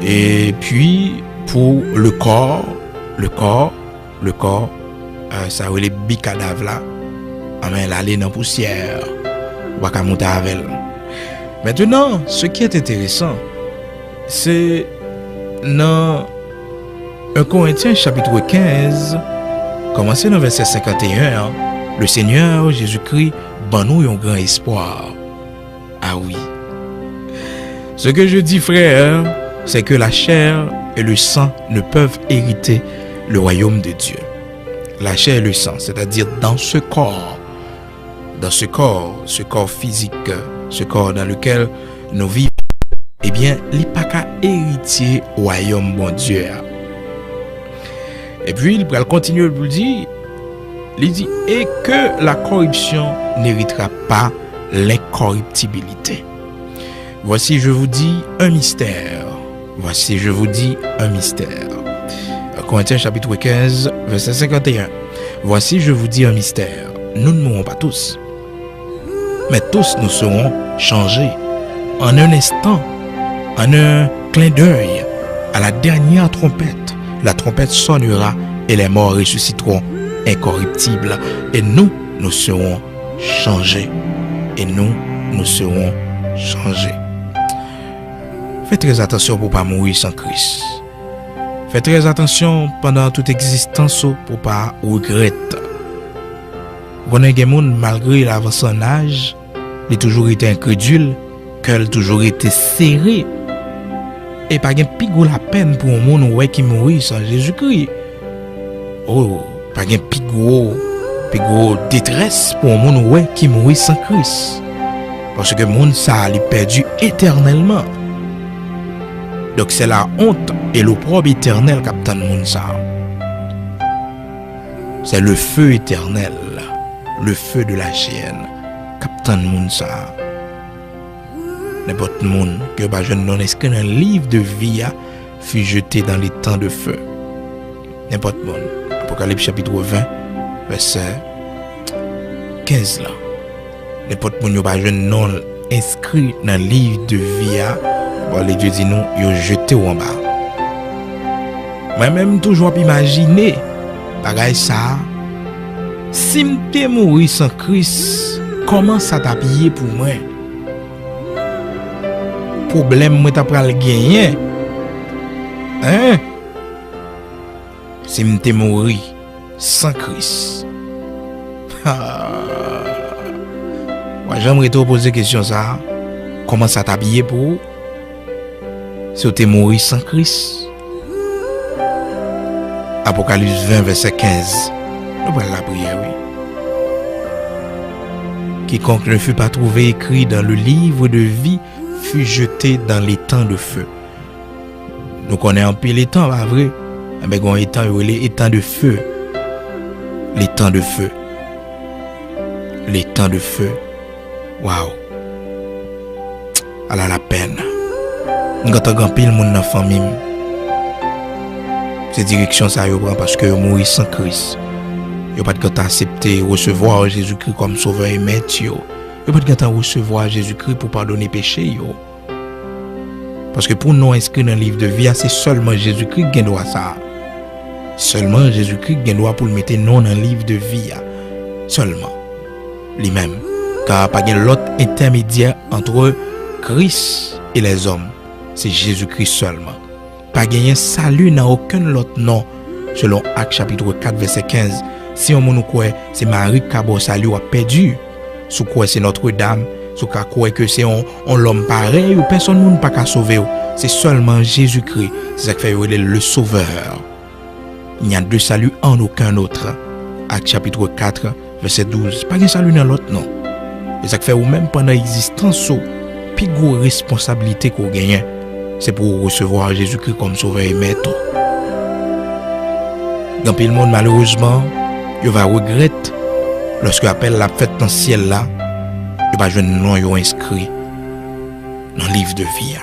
Et puis, pour le corps, ça veut les bicadavres là, amen, l'aller dans la poussière, on va monter avec elle. Maintenant, ce qui est intéressant, c'est dans 1 Corinthiens chapitre 15, commencez dans verset 51, le Seigneur Jésus-Christ ban nous un grand espoir. Ah oui. Ce que je dis, frère, c'est que la chair et le sang ne peuvent hériter le royaume de Dieu. La chair et le sang, c'est-à-dire dans ce corps physique, ce corps dans lequel nous vivons, eh bien, il n'y a pas qu'à hériter le royaume bon Dieu. Et puis, il va continuer de dire, il dit, et que la corruption n'héritera pas l'incorruptibilité. Voici, je vous dis un mystère. Corinthiens chapitre 15, verset 51. Voici, je vous dis un mystère. Nous ne mourrons pas tous, mais tous nous serons changés en un instant, en un clin d'œil, à la dernière trompette. La trompette sonnera et les morts ressusciteront incorruptibles. Et nous serons changés. Faites très attention pour ne pas mourir sans Christ. Faites très attention pendant toute existence pour ne pas regretter. Vous avez des gens, malgré l'avancée en âge, il a toujours été incrédule, qu'il a toujours été serré. Et pas de pigou la peine pour un monde qui mourit sans Jésus-Christ. Oh, pas de pigou détresse pour un monde qui mourit sans Christ. Parce que le monde ça a perdu éternellement. Donc c'est la honte et l'opprobre éternel qui attend le monde ça. C'est le feu éternel, le feu de la chienne qui attend le monde ça. N'importe monde que bah jeune non inscrit dans le livre de vie fut jeté dans les temps de feu. N'importe monde. Apocalypse chapitre 20 verset 15 là. N'importe monde bah jeune non inscrit dans le livre de vie bon les Dieu dit nous yo jeté en bas. Moi même toujours imaginer bagay ça si m'te mourir sans Christ, comment ça t'habiller pour moi? Problème moi t'a pral gagner. Hein? Si m'te mourir sans Christ. Moi j'aimerais te poser question ça. Comment ça t'habiller pour? Si tu es mort sans Christ. Apocalypse 20 verset 15. Nous prenons la prière, oui. Quiconque ne fut pas trouvé écrit dans le livre de vie fut jeté dans les temps de feu. Donc on est en pile les temps, pas vrai? Mais on est les temps de feu. Les temps de feu. Les temps de feu. Waouh. Elle a la peine. Nous avons pile monde dans la famille. Cette direction ça yo prend parce que yo mourir sans Christ. Yo pas de accepter recevoir Jésus-Christ comme sauveur et maître yo. Yo pas de recevoir Jésus-Christ pour pardonner péché yo. Parce que pour nous inscrire dans le livre de vie, c'est seulement Jésus-Christ qui doit ça. Seulement Jésus-Christ qui doit pour le mettre non dans le livre de vie. Seulement lui-même. Car pas de l'autre intermédiaire entre Christ et les hommes. C'est Jésus-Christ seulement. Pas gagner salut dans aucun autre nom selon Actes chapitre 4 verset 15. Si on nous croit, c'est Marie qui a salut a perdu. Sous quoi c'est Notre-Dame, sous quoi que c'est on l'homme pareil ou personne ne peut pas sauver. C'est seulement Jésus-Christ. C'est ça qui fait le sauveur. Il n'y a de salut en aucun autre. Actes chapitre 4 verset 12. Pas de salut dans l'autre non. C'est ça qui fait ou même pendant l'existence, plus grosse responsabilité qu'on gagne, c'est pour recevoir Jésus-Christ comme sauveur et maître. Dans le monde, malheureusement, il va regretter lorsque appelle la fête dans le ciel là, il va jouer un nom inscrit dans le livre de vie.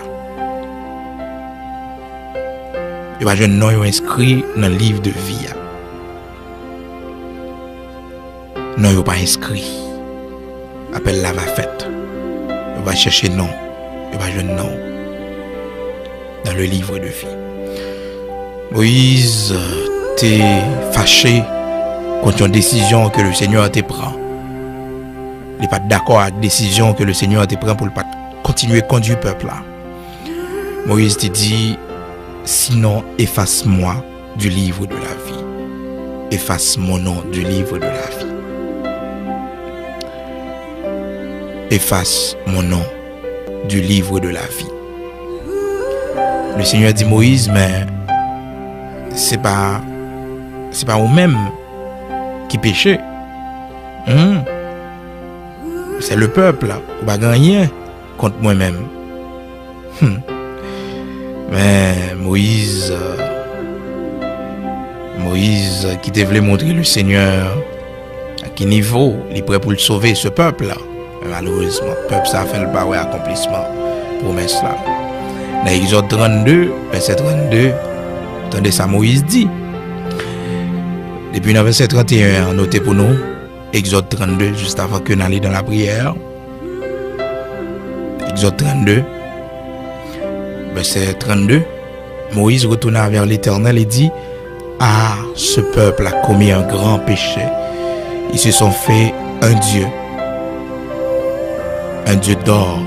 Il va jouer un nom inscrit dans le livre de vie. Non, il n'est pas inscrit. Appelle la va fête. Il va chercher non. Il va jouer un nom dans le livre de vie. Moïse t'es fâché contre une décision que le Seigneur te prend. Il n'est pas d'accord avec la décision que le Seigneur te prend pour ne pas continuer à conduire le peuple là. Moïse te dit, sinon efface-moi du livre de la vie. Efface mon nom du livre de la vie. Efface mon nom du livre de la vie. Le Seigneur dit Moïse, mais c'est pas vous-même qui péchez. C'est le peuple là. Vous ne pouvez rien contre moi-même. Mais Moïse qui devait montrer le Seigneur à quel niveau il est prêt pour le sauver ce peuple là. Malheureusement, le peuple ça fait le pas accomplissement promesse là. Dans Exode 32, verset 32, attendez ça Moïse dit. Depuis le verset 31, notez pour nous, Exode 32, juste avant que nous allions dans la prière. Exode 32, verset 32, Moïse retourna vers l'Éternel et dit, ah, ce peuple a commis un grand péché. Ils se sont fait un Dieu d'or.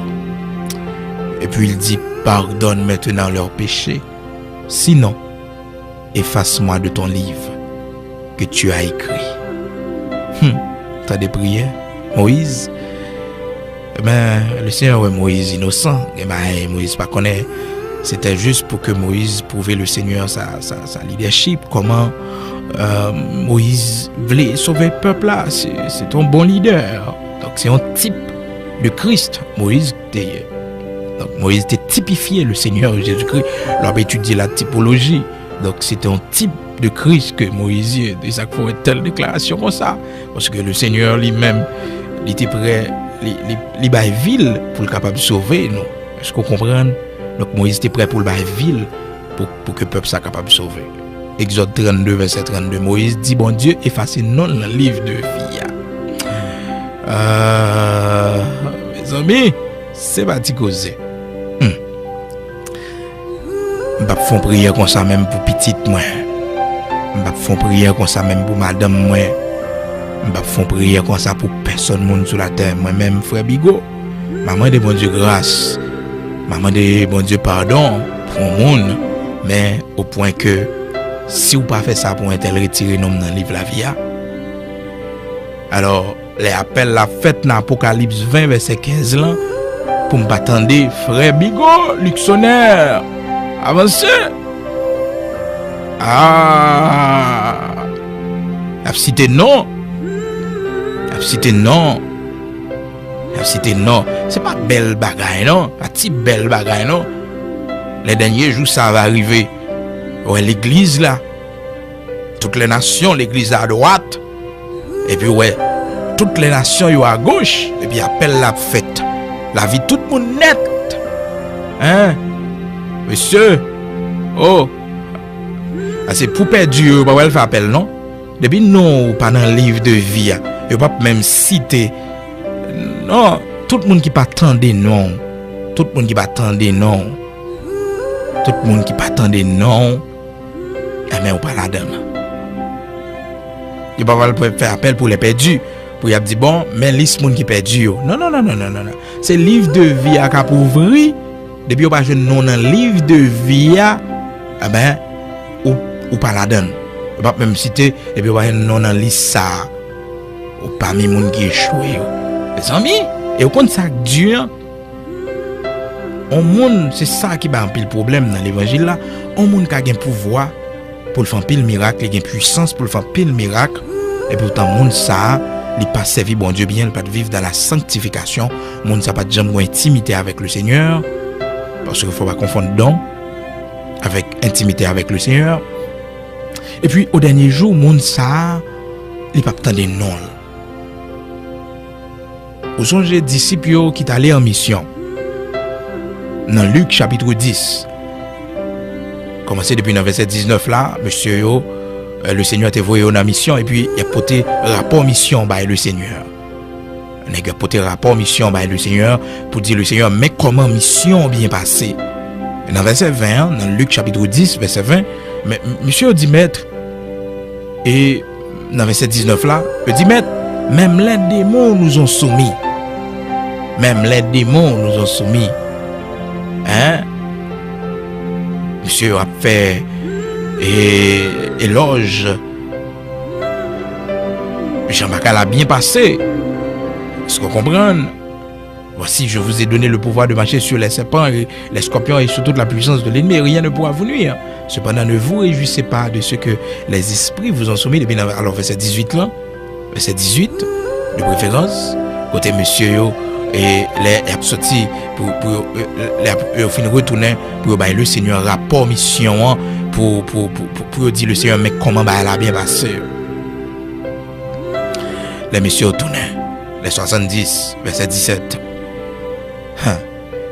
Et puis il dit, pardonne maintenant leurs péchés. Sinon, efface-moi de ton livre que tu as écrit. T'as des prières, Moïse. Le Seigneur est Moïse innocent. Moïse pas connaît. C'était juste pour que Moïse prouve le Seigneur sa leadership. Comment Moïse voulait sauver le peuple là. C'est un bon leader. Donc c'est un type de Christ. Moïse était typifié le Seigneur Jésus-Christ. On a étudié la typologie. Donc c'était un type de Christ que Moïse déjà fait telle déclaration comme ça. Parce que le Seigneur lui-même, il était prêt, il bat ville pour le capable de sauver nous. Est-ce qu'on comprend? Donc Moïse était prêt pour le bat ville pour que le peuple soit capable de sauver. Exode 32, verset 32. Moïse dit, bon Dieu, effacez non le livre de vie. Mes amis, c'est pas causer. Je vais faire prière comme ça même pour petite moi. Je vais faire prière comme ça même pour madame moi. Je vais faire prière comme ça pour personne monde sur la terre. Moi-même, frère Bigot. Maman de bon Dieu grâce. Maman de bon Dieu pardon pour le monde. Mais au point que si vous ne faites pas ça pour un tel retirer nom dans le livre de la vie. Alors, les appels la fête dans Apocalypse 20, verset 15 là. Pour me attendre, frère Bigot, Luxonnaire. Avancez. La cité non. La cité non. La cité non. C'est pas belle bagaille non. Pas petit belle bagaille non. Les derniers jours ça va arriver. Ouais, l'église là. Toutes les nations, l'église à droite. Et puis ouais, toutes les nations yo à gauche. Et puis appelle la fête. La vie tout le monde net. Hein? Monsieur, oh, c'est pour perdu, pas elle fait appel, non? Depuis non, pas dans le livre de vie, il pas même citer. Non, tout le monde qui pas attendre non. Tout le monde qui pas attendre non. Tout le monde qui pas attendre non. Mais ou pas la dame. Il pas faire appel pour les perdus. Pour y a dit bon, mais liste monde qui perdu. Non. C'est livre de vie à cap ouvrir. Depuis on pas jeune non dans livre de vie ou pas la donne. pas même citer et puis ouais non dans liste ça ou parmi monde qui échoué les amis et au compte ça dur on monde c'est ça qui ba un pile problème dans l'évangile là on monde qui a un pouvoir pour le faire pile miracle il a une puissance pour le faire pile miracle et pourtant monde ça il pas servi bon Dieu bien il pas vivre dans la sanctification monde ça pas jamais intimité avec le Seigneur parce qu'il faut pas confondre don avec intimité avec le Seigneur. Et puis au dernier jour, monde ça, il pas tant des noms. Vous songez disciples qui sont allés en mission. Dans Luc chapitre 10. Commencé depuis le verset 19 là, monsieur yo, le Seigneur t'a envoyé en mission et puis il a porté rapport mission by le Seigneur. Il a porté rapport mission by le Seigneur pour dire le Seigneur mais comment mission bien passé. Dans verset 20, dans Luc chapitre 10, verset 20, mais monsieur dit maître, et dans verset 19 là, il dit maître, même les démons nous ont soumis. Même les démons nous ont soumis. Hein? Monsieur a fait éloge. Jean-Baptiste a bien passé. Est-ce qu'on comprend? Voici, je vous ai donné le pouvoir de marcher sur les serpents et les scorpions et sur toute la puissance de l'ennemi. Rien ne pourra vous nuire. Cependant, ne vous réjouissez pas de ce que les esprits vous ont soumis. Alors, verset 18 là, verset 18, de préférence, côté monsieur yo, et les sorti pour finir retourner pour le Seigneur rapport mission pour dire le Seigneur mais comment elle a bien passé. Les messieurs tournaient, les 70, verset 17.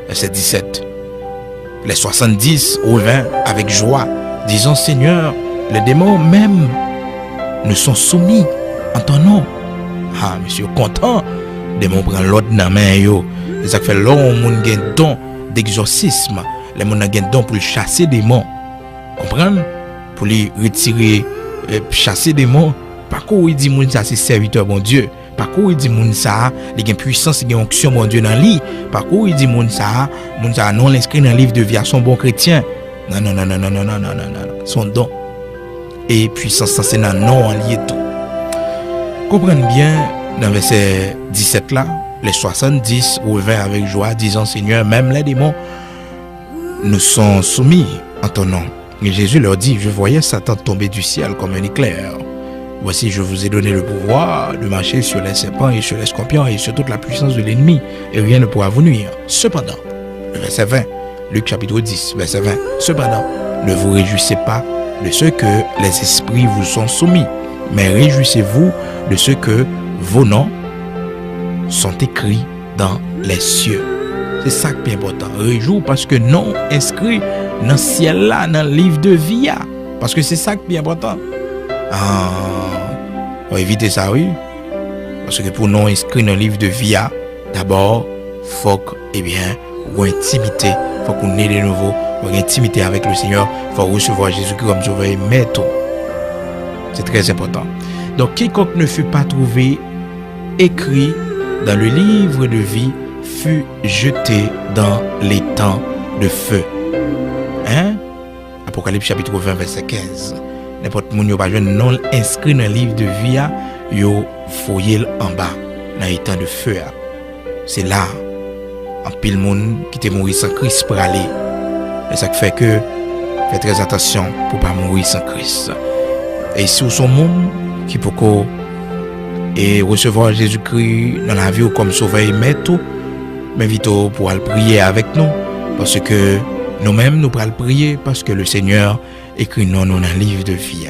Verset 17. Les 70 revint avec joie, disant Seigneur, les démons même nous sont soumis en ton nom. Ah, monsieur, content, démons prennent l'autre dans la main. C'est ça que fait l'homme, mon gain don d'exorcisme. Les gens ont don pour chasser des démons. Comprenez? Pour les retirer, chasser des démons. Par quoi il dit mon ça c'est serviteur bon Dieu. Par quoi il dit mon ça, il y a puissance, il y a onction bon Dieu dans lui. Par quoi il dit mon ça non l'inscrit dans le livre de vie à son bon chrétien. Non. Son don. Et puissance ça c'est dans non en lié tout. Comprenez bien dans verset 17 là, les 70 revint avec joie disant Seigneur, même les démons nous sont soumis en ton nom. Et Jésus leur dit, je voyais Satan tomber du ciel comme un éclair. Voici, je vous ai donné le pouvoir de marcher sur les serpents et sur les scorpions et sur toute la puissance de l'ennemi, et rien ne pourra vous nuire. Cependant, le verset 20, Luc chapitre 10, verset 20, cependant, ne vous réjouissez pas de ce que les esprits vous sont soumis, mais réjouissez-vous de ce que vos noms sont écrits dans les cieux. C'est ça qui est important. Réjouis parce que non inscrit dans le ciel là, dans le livre de vie. Parce que c'est ça qui est important. On va éviter ça, oui. Parce que pour non inscrit dans le livre de vie, d'abord, il faut qu'on intimité, il faut qu'on ait de nouveau, il faut intimité avec le Seigneur, il faut recevoir Jésus-Christ comme sauveur et maître. C'est très important. Donc, quiconque ne fut pas trouvé écrit dans le livre de vie fut jeté dans les temps de feu. Apocalypse chapitre 20 verset 15. N'importe qui n'a pas non inscrit dans le livre de vie, yo foyer en bas dans les temps de feu. C'est là en pile monde qui te mourir sans Christ pour aller. Et ça fait que faites très attention pour pas mourir sans Christ. Et si vous sont monde qui peut et recevoir Jésus-Christ dans la vie comme sauveur et maître, m'invite pour aller prier avec nous parce que nous-mêmes nous pourrons prier parce que le Seigneur écrit non dans un livre de vie.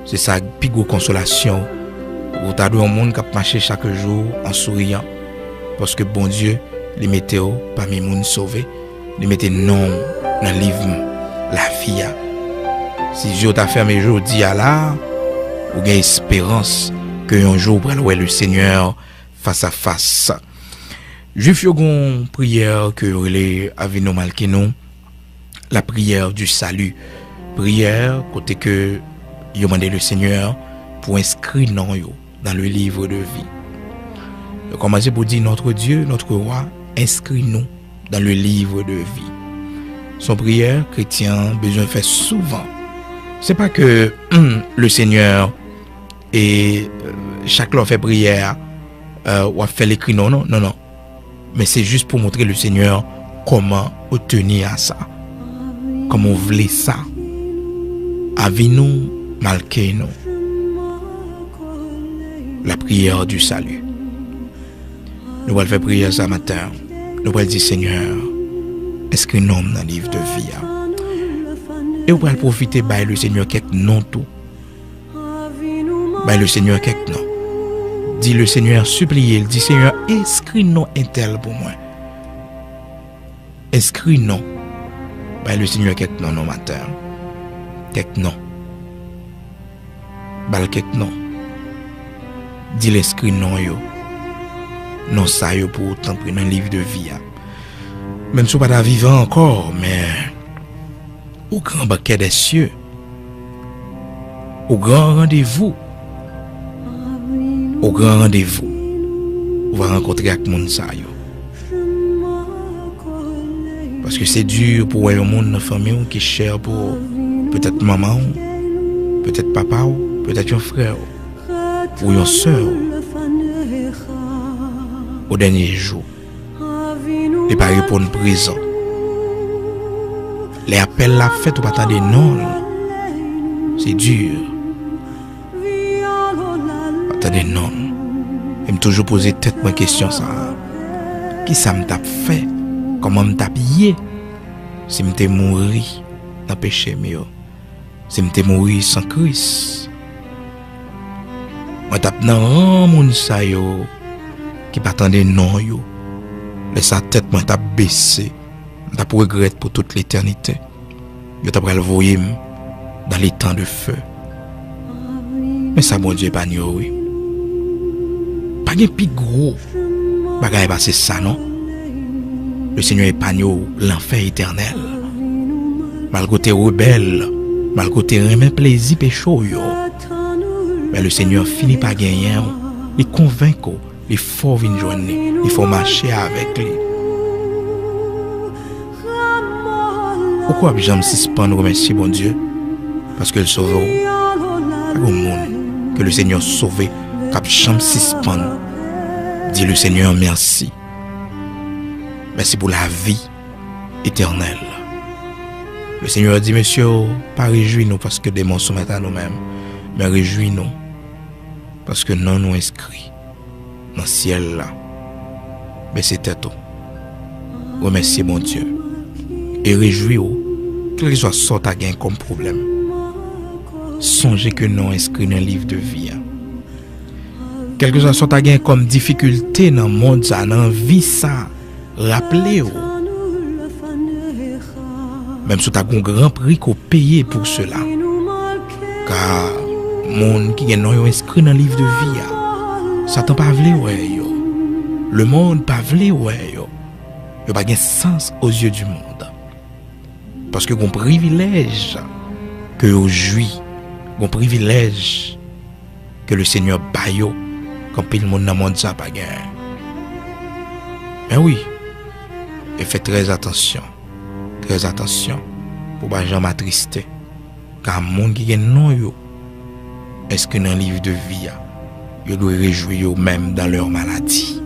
C'est ça plus grosse consolation. Vous avez un monde qui marche chaque jour en souriant parce que bon Dieu les mettez parmi les monde sauvés, les mettez non dans le livre la vie. Si Dieu t'a fermé aujourd'hui là, vous avez espérance que un jour pour aller le Seigneur face à face. Juif yo gon prière que relé avec nous malkeno, la prière du salut. Prière côté que yo mandé le Seigneur pour inscrire non yo dans le livre de vie. Yo commencé pour dire notre Dieu, notre roi, inscris-nous dans le livre de vie. Son prière chrétien besoin faire souvent. C'est pas que le Seigneur et chaque fois fait prière ou a fait l'écrit, non. Mais c'est juste pour montrer le Seigneur comment obtenir à ça. Comment on voulait ça. Avec-nous, malgré nous. La prière du salut. Nous allons faire prière ce matin. Nous allons dire, Seigneur, inscris-nous dans le livre de vie. Et nous allons profiter de le Seigneur quelques noms tout. Le Seigneur quelques noms. Dis le Seigneur, suppliez, il dit, Seigneur, inscris-nous un tel pour moi. Inscris-nous. Le Seigneur quelques noms au matin. Quelques noms. Quelques noms. Dis l'inscrit non yo. Non ça yo pour autant prendre un livre de vie. Même si vous pas vivant encore, mais au grand banquet des cieux, au grand rendez-vous, vous va rencontrer avec monde ça yo. Parce que c'est dur pour un monde dans famille qui est cher pour peut-être maman, peut-être papa, peut-être un frère ou une soeur au dernier jour. Les pas répondre présent. Les appels la fête ou pas attendre non. C'est dur. Attendez non. Et me toujours poser tête ma question ça. Qui ça me tape fait? Comment me tape yé? Si me t'ai mouri dans péché mieux. Si me t'ai mouri sans Christ. Moi tape dans moun sa yo qui pas attendre non yo. Laisse sa tête moi tape baissé. T'as pour regret pour toute l'éternité. Yo t'a pral voyer dans les temps de feu. Mais ça mon Dieu pas oui. Pas gen pi gros. Bagay pas c'est ça non. Le Seigneur épargne l'enfer éternel. Malgré tes rebelles, malgré tes remen plaisir péché yo. Mais le Seigneur finit par gagner. Il convainc il faut venir joindre, il faut marcher avec lui. Pourquoi j'aime suspendre remercier bon Dieu? Parce que le sauve au monde que le Seigneur sauve, cap j'aime suspendre. Dis le Seigneur merci. Merci pour la vie éternelle. Le Seigneur dit, monsieur, pas réjouis-nous parce que des mensonges sont à nous-mêmes, mais réjouis-nous parce que non nous inscrits dans le ciel là. Mais c'était tout. Remerciez mon Dieu. Et réjouis-vous, quel que soit ce que tu as comme problème. Songez que nous inscrits dans le livre de vie. Quel que soit ce que tu as comme difficulté dans le monde, dans la vie, ça, rappelez-vous. Même si tu as un grand prix qu'on paye pour cela. Car le monde qui est inscrit dans le livre de vie, Satan pas vle ouais yo. Le monde pas vle ouais yo. Yo pas gen sens aux yeux du monde. Parce que gon privilège que yo joui, gon privilège que le Seigneur ba yo quand pile monde dans monde ça pas gen. Mais oui. Et faites très attention pour pas jamais m'attrister. Car monde qui gen non yo est-ce que dans le livre de vie ils doivent réjouir eux-mêmes dans leur maladie.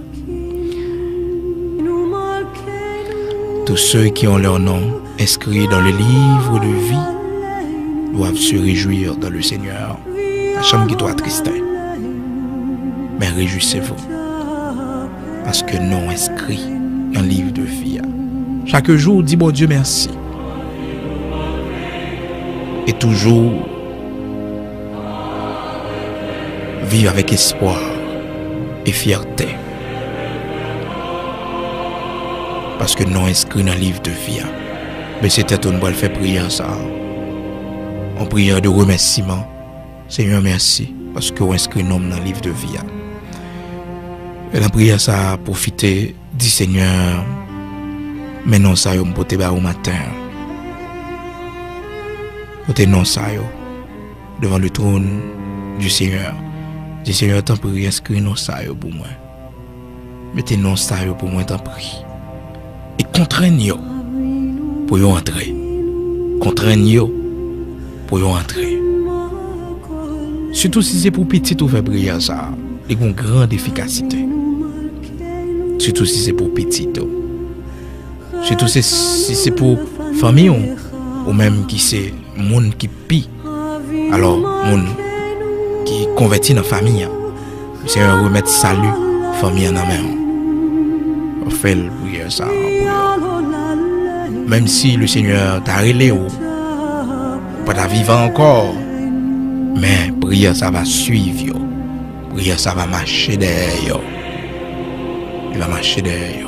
Tous ceux qui ont leur nom inscrit dans le livre de vie doivent se réjouir dans le Seigneur. La chambre qui doit attrister. Mais réjouissez-vous. Parce que nous inscrits dans le livre de vie. Chaque jour, dis bon Dieu merci. Et toujours vivre avec espoir et fierté. Parce que nous inscrits dans le livre de vie. Mais c'était une bonne fait prière ça. En prière de remerciement. Seigneur merci. Parce que vous inscrits nous dans le livre de vie. Et la prière ça a profité. Dit Seigneur. Mais non ça yo m'pote ba au matin. Pote non ça yo. Devant le trône du Seigneur. Dis Seigneur, t'en prie, inscris-nous ça pour moi. Mettez-nous ça pour moi, t'en prie. Et contraignez pour y entrer. Contraignez pour y entrer. Surtout si c'est pour petit ou faire prière ça, il y a une grande efficacité. Surtout si c'est pour petit. Surtout si c'est pour famille ou même qui c'est monde qui pie. Alors monde qui convertit dans la famille. C'est un remettre salut famille en main. On fait le prière ça. Même si le Seigneur t'a relé ou pas ta vivant encore, mais prière ça va suivre. Prière ça va marcher derrière. Il va marcher derrière.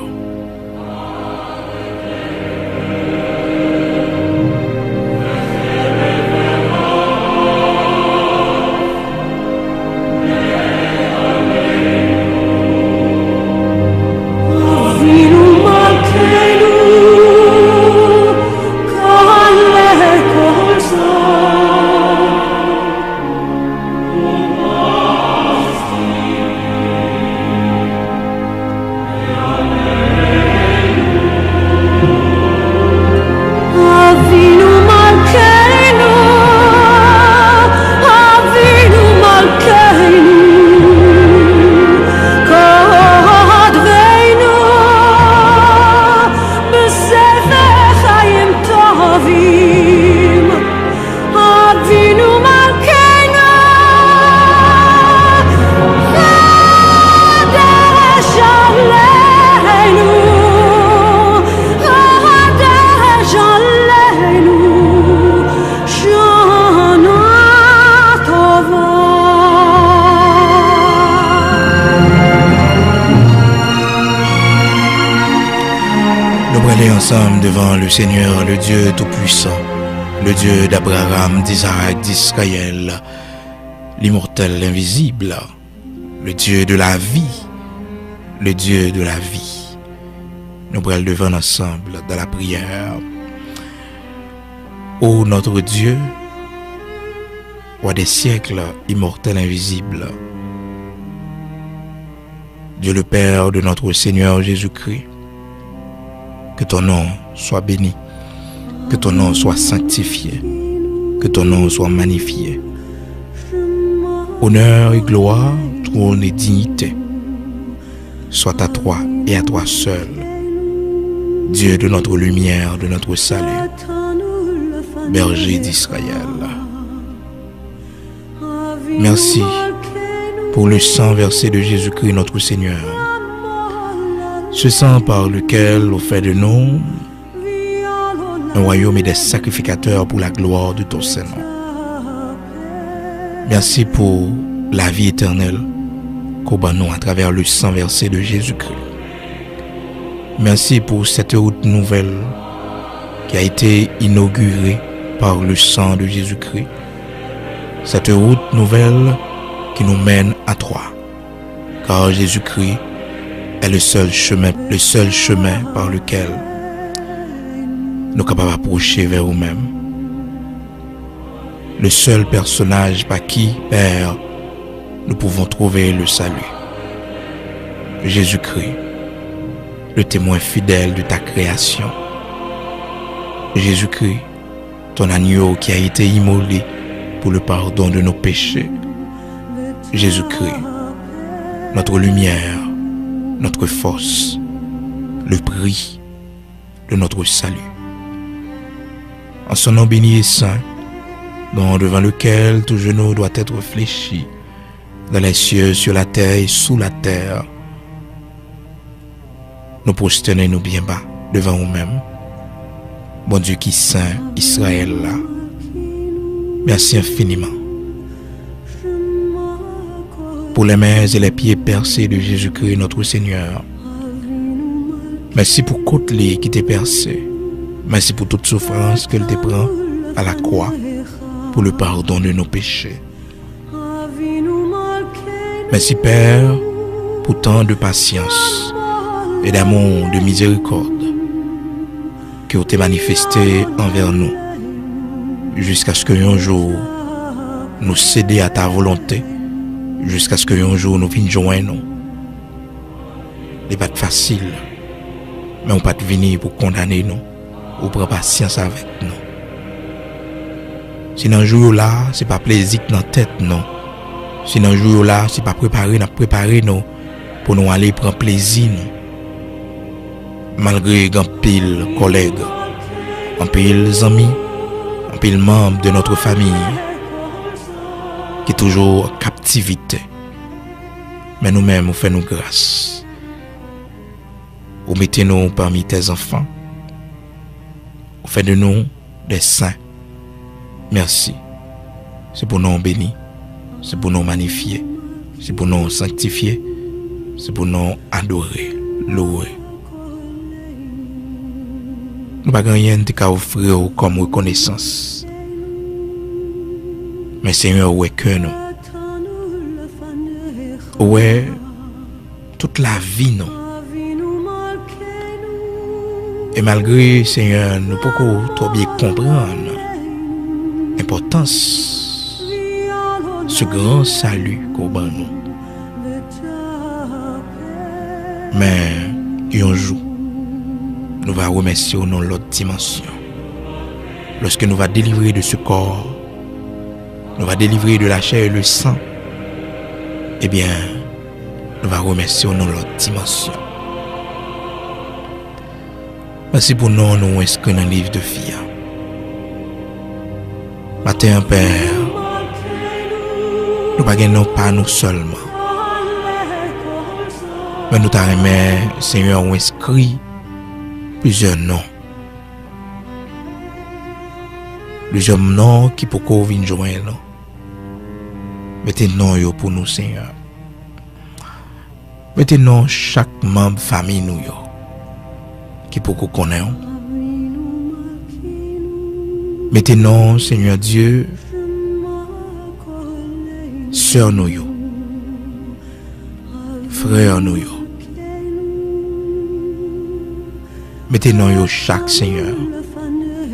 Ensemble devant le Seigneur, le Dieu Tout-Puissant, le Dieu d'Abraham, d'Isaac, d'Israël, l'immortel, l'invisible, le Dieu de la vie, le Dieu de la vie. Nous prenons devant ensemble dans la prière. Ô notre Dieu, roi des siècles, immortel, invisible, Dieu le Père de notre Seigneur Jésus-Christ, que ton nom soit béni, que ton nom soit sanctifié, que ton nom soit magnifié. Honneur et gloire, trône et dignité, soit à toi et à toi seul, Dieu de notre lumière, de notre salut, berger d'Israël. Merci pour le sang versé de Jésus-Christ notre Seigneur, ce sang par lequel on fait de nous un royaume et des sacrificateurs pour la gloire de ton Saint-Nom. Merci pour la vie éternelle qu'au nous à travers le sang versé de Jésus-Christ. Merci pour cette route nouvelle qui a été inaugurée par le sang de Jésus-Christ. Cette route nouvelle qui nous mène à toi. Car Jésus-Christ est le seul chemin par lequel nous sommes capables d'approcher vers nous-mêmes. Le seul personnage par qui, Père, nous pouvons trouver le salut. Jésus-Christ, le témoin fidèle de ta création. Jésus-Christ, ton agneau qui a été immolé pour le pardon de nos péchés. Jésus-Christ, notre lumière, notre force, le prix de notre salut. En son nom béni et saint, devant lequel tout genou doit être fléchi, dans les cieux, sur la terre et sous la terre, nous prosternons bien bas devant nous-mêmes. Bon Dieu qui saint, Israël là, merci infiniment pour les mains et les pieds percés de Jésus-Christ notre Seigneur. Merci pour côte qui t'est percé. Merci pour toute souffrance qu'elle te prend à la croix pour le pardon de nos péchés. Merci Père pour tant de patience et d'amour, de miséricorde que vous t'es manifesté envers nous jusqu'à ce qu'un jour nous cédions à ta volonté, jusqu'à ce qu'un jour nous venions joindre nous. Ce n'est pas facile, mais on ne peut pas venir pour condamner nous ou prendre patience avec nous. Si dans jour là, c'est pas plaisir dans tête non. Si dans jour là, c'est pas préparer nous pour nous aller prendre plaisir nous. Malgré un pile collègues, un pile amis, un pile membre de notre famille qui est toujours en captivité. Mais nous-mêmes, nous faisons grâce. Vous mettez-nous parmi tes enfants. Vous faites de nous des saints. Merci. C'est pour nous bénir. C'est pour nous magnifier. C'est pour nous sanctifier. C'est pour nous adorer, louer. Nous n'avons rien à offrir comme reconnaissance. Mais Seigneur, où est que nous? Où est toute la vie, nous? Et malgré, Seigneur, nous ne pouvons pas trop bien comprendre l'importance, ce grand salut qu'on a nous. Mais, un jour, nous allons remercier dans l'autre dimension. Lorsque nous allons délivrer de ce corps, nous allons délivrer de la chair et le sang, eh bien, nous allons remercier dans l'autre dimension. Merci pour nous inscrire dans le livre de vie. Matin, Père, nous ne gagnons pas nous seulement. Mais nous t'avons, Seigneur, inscrit plusieurs noms. Plusieurs noms qui peuvent venir joindre. Mettez noms pour nous, Seigneur. Mettez noms chaque membre de famille nous qui peut connaître. Mettez noms, Seigneur Dieu, sœur nous, frère nous. Mettez noms chaque Seigneur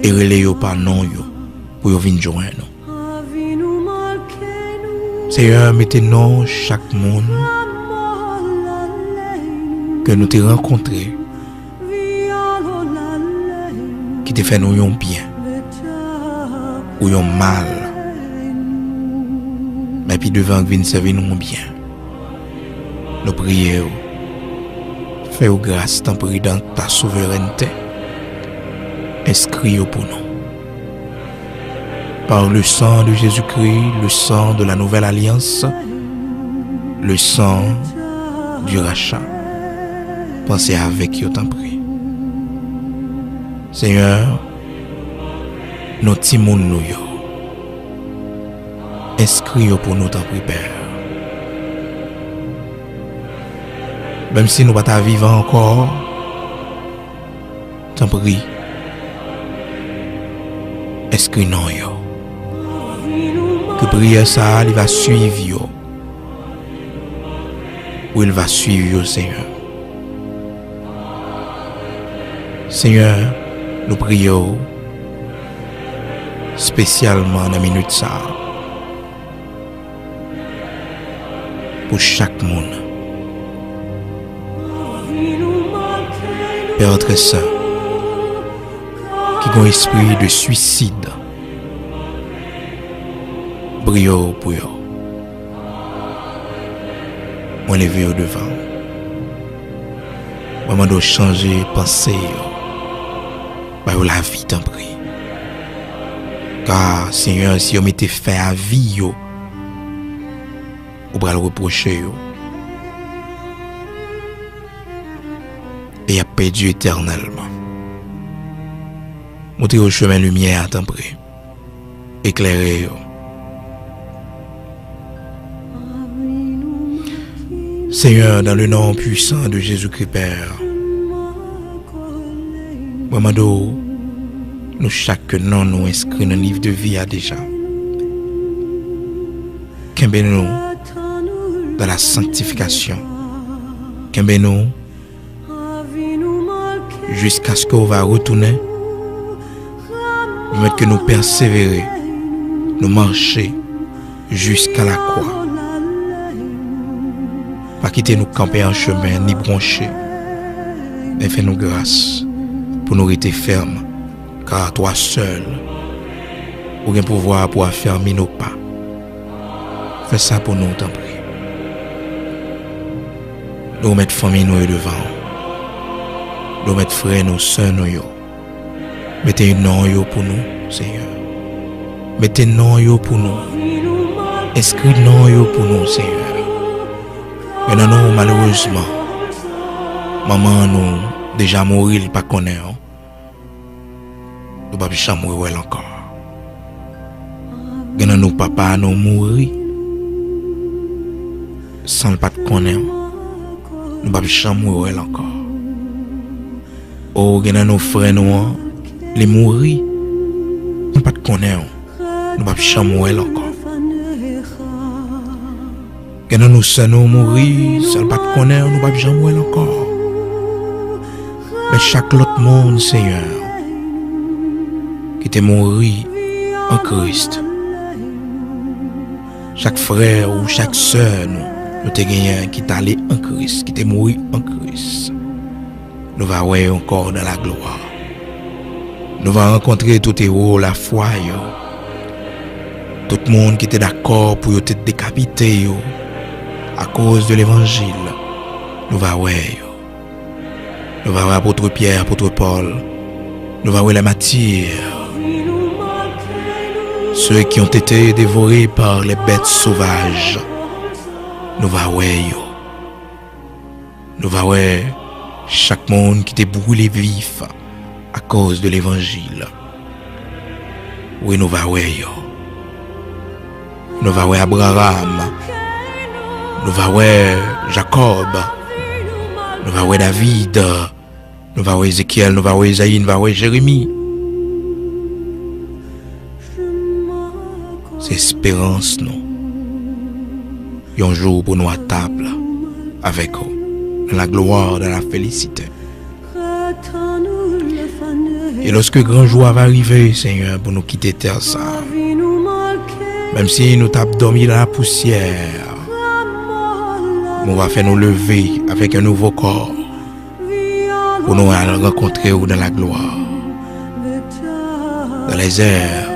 et relayez par nom pour venir joindre nous. Seigneur, mettez noms chaque monde que nous t'ai rencontré qui te fait nous un bien ou un mal, mais puis devant venir servir nous bien. Nous prions, fais-nous grâce dans ta souveraineté, inscris pour nous. Par le sang de Jésus-Christ, le sang de la nouvelle alliance, le sang du rachat, pensez avec eux, t'en prie. Seigneur, nos petits mondes nous inscris pour nous, t'en prie, Père. Même si nous ne sommes pas vivants encore, t'en prie, inscris-nous. Que prière ça, il va suivre. Ou il va suivre, Seigneur. Seigneur, nous prions spécialement dans la minute ça pour chaque monde. Père très saint, qui a un esprit de suicide, prions pour eux. On les veut au devant. Maman doit changer pensée. La vie t'en prie. Car Seigneur, si on m'était fait à vie, on va le reprocher. Et a perdu éternellement. Montrez au chemin lumière, t'en prie. Éclairez. Seigneur, dans le nom puissant de Jésus-Christ Père, Mamado, nous chaque nom nous inscrit dans le livre de vie à déjà. Qu'embé-nous dans la sanctification. Qu'embé-nous jusqu'à ce qu'on va retourner. Mais que nous persévérer, nous marcher jusqu'à la croix. Pas quitter nous camper en chemin ni broncher. Mais fais-nous grâce pour nous rester fermes. Car toi seul, ou un pouvoir pour affermir nos pas. Fais ça pour nous, t'en prie. Nous mettre famille nous devant. Nous mettre frères nous, sœurs nous yo. Mettez un nom yo pour nous, Seigneur. Mettez un nom yo pour nous. Inscris nom yo pour nous, Seigneur. Maintenant nous malheureusement, maman nous déjà mourir, il pas connaît. Nous pas jamais mourir encore. Maintenant nous papa nous mourir sans le pas connaître. Nous pas jamais mourir encore. Oh, maintenant nos frères nous les mourir sans pas connaître. Nous pas jamais mourir encore. Maintenant nous seuls nous mourir sans pas connaître, nous pas jamais mourir encore. Mais chaque autre monde, Seigneur, qui t'est mort en Christ, chaque frère ou chaque sœur, nous t'es gagné qui t'est allé en Christ, qui t'est mort en Christ, nous va voir encore dans la gloire. Nous va rencontrer tout héros, la foi, tout le monde qui était d'accord pour te décapiter à cause de l'évangile. Nous va voir. Nous va voir apôtre Pierre, apôtre Paul. Nous va voir la matière. Ceux qui ont été dévorés par les bêtes sauvages. Nous va voir. Nous va voir chaque monde qui était brûlé vif à cause de l'évangile. Oui, nous va voir. Nous va voir Abraham. Nous va voir Jacob. Nous va voir David. Nous va voir Ézéchiel. Nous va voir Isaïe. Nous va voir Jérémie. C'est espérance, nous. Un jour pour nous à table avec eux, dans la gloire, dans la félicité. Et lorsque grand jour va arriver, Seigneur, pour nous quitter terre ça, même si nous t'avons dormi dans la poussière, on va faire nous lever avec un nouveau corps pour nous rencontrer dans la gloire, dans les airs.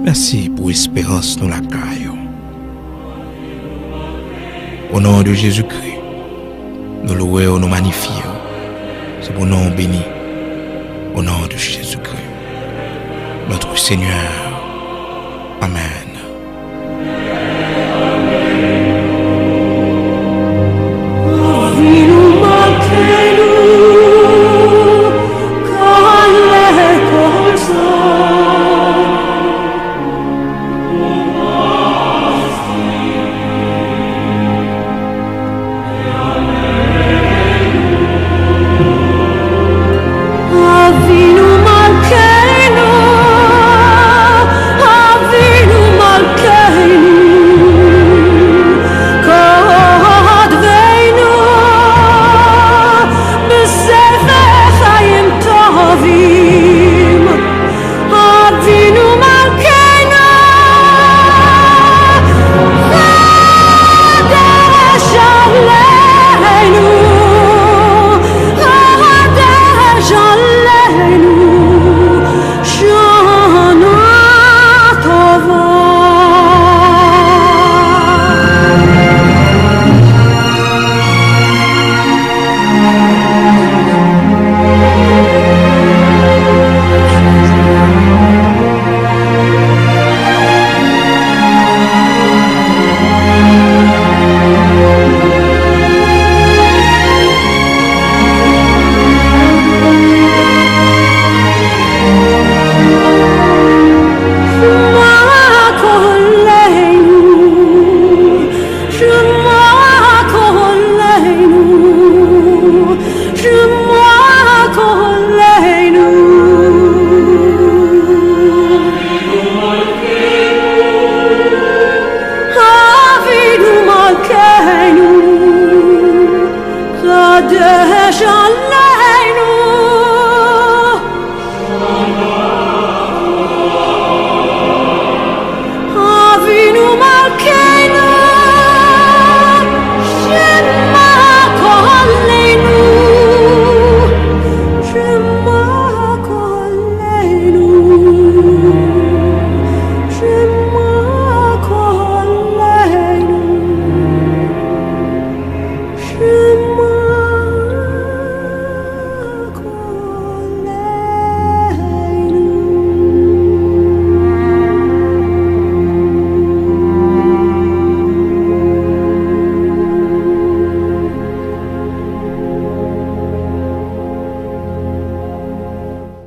Merci pour l'espérance nous la caille. Au nom de Jésus-Christ, nous louons, nous magnifions. C'est pour nous béni. Au nom de Jésus-Christ, notre Seigneur. Amen.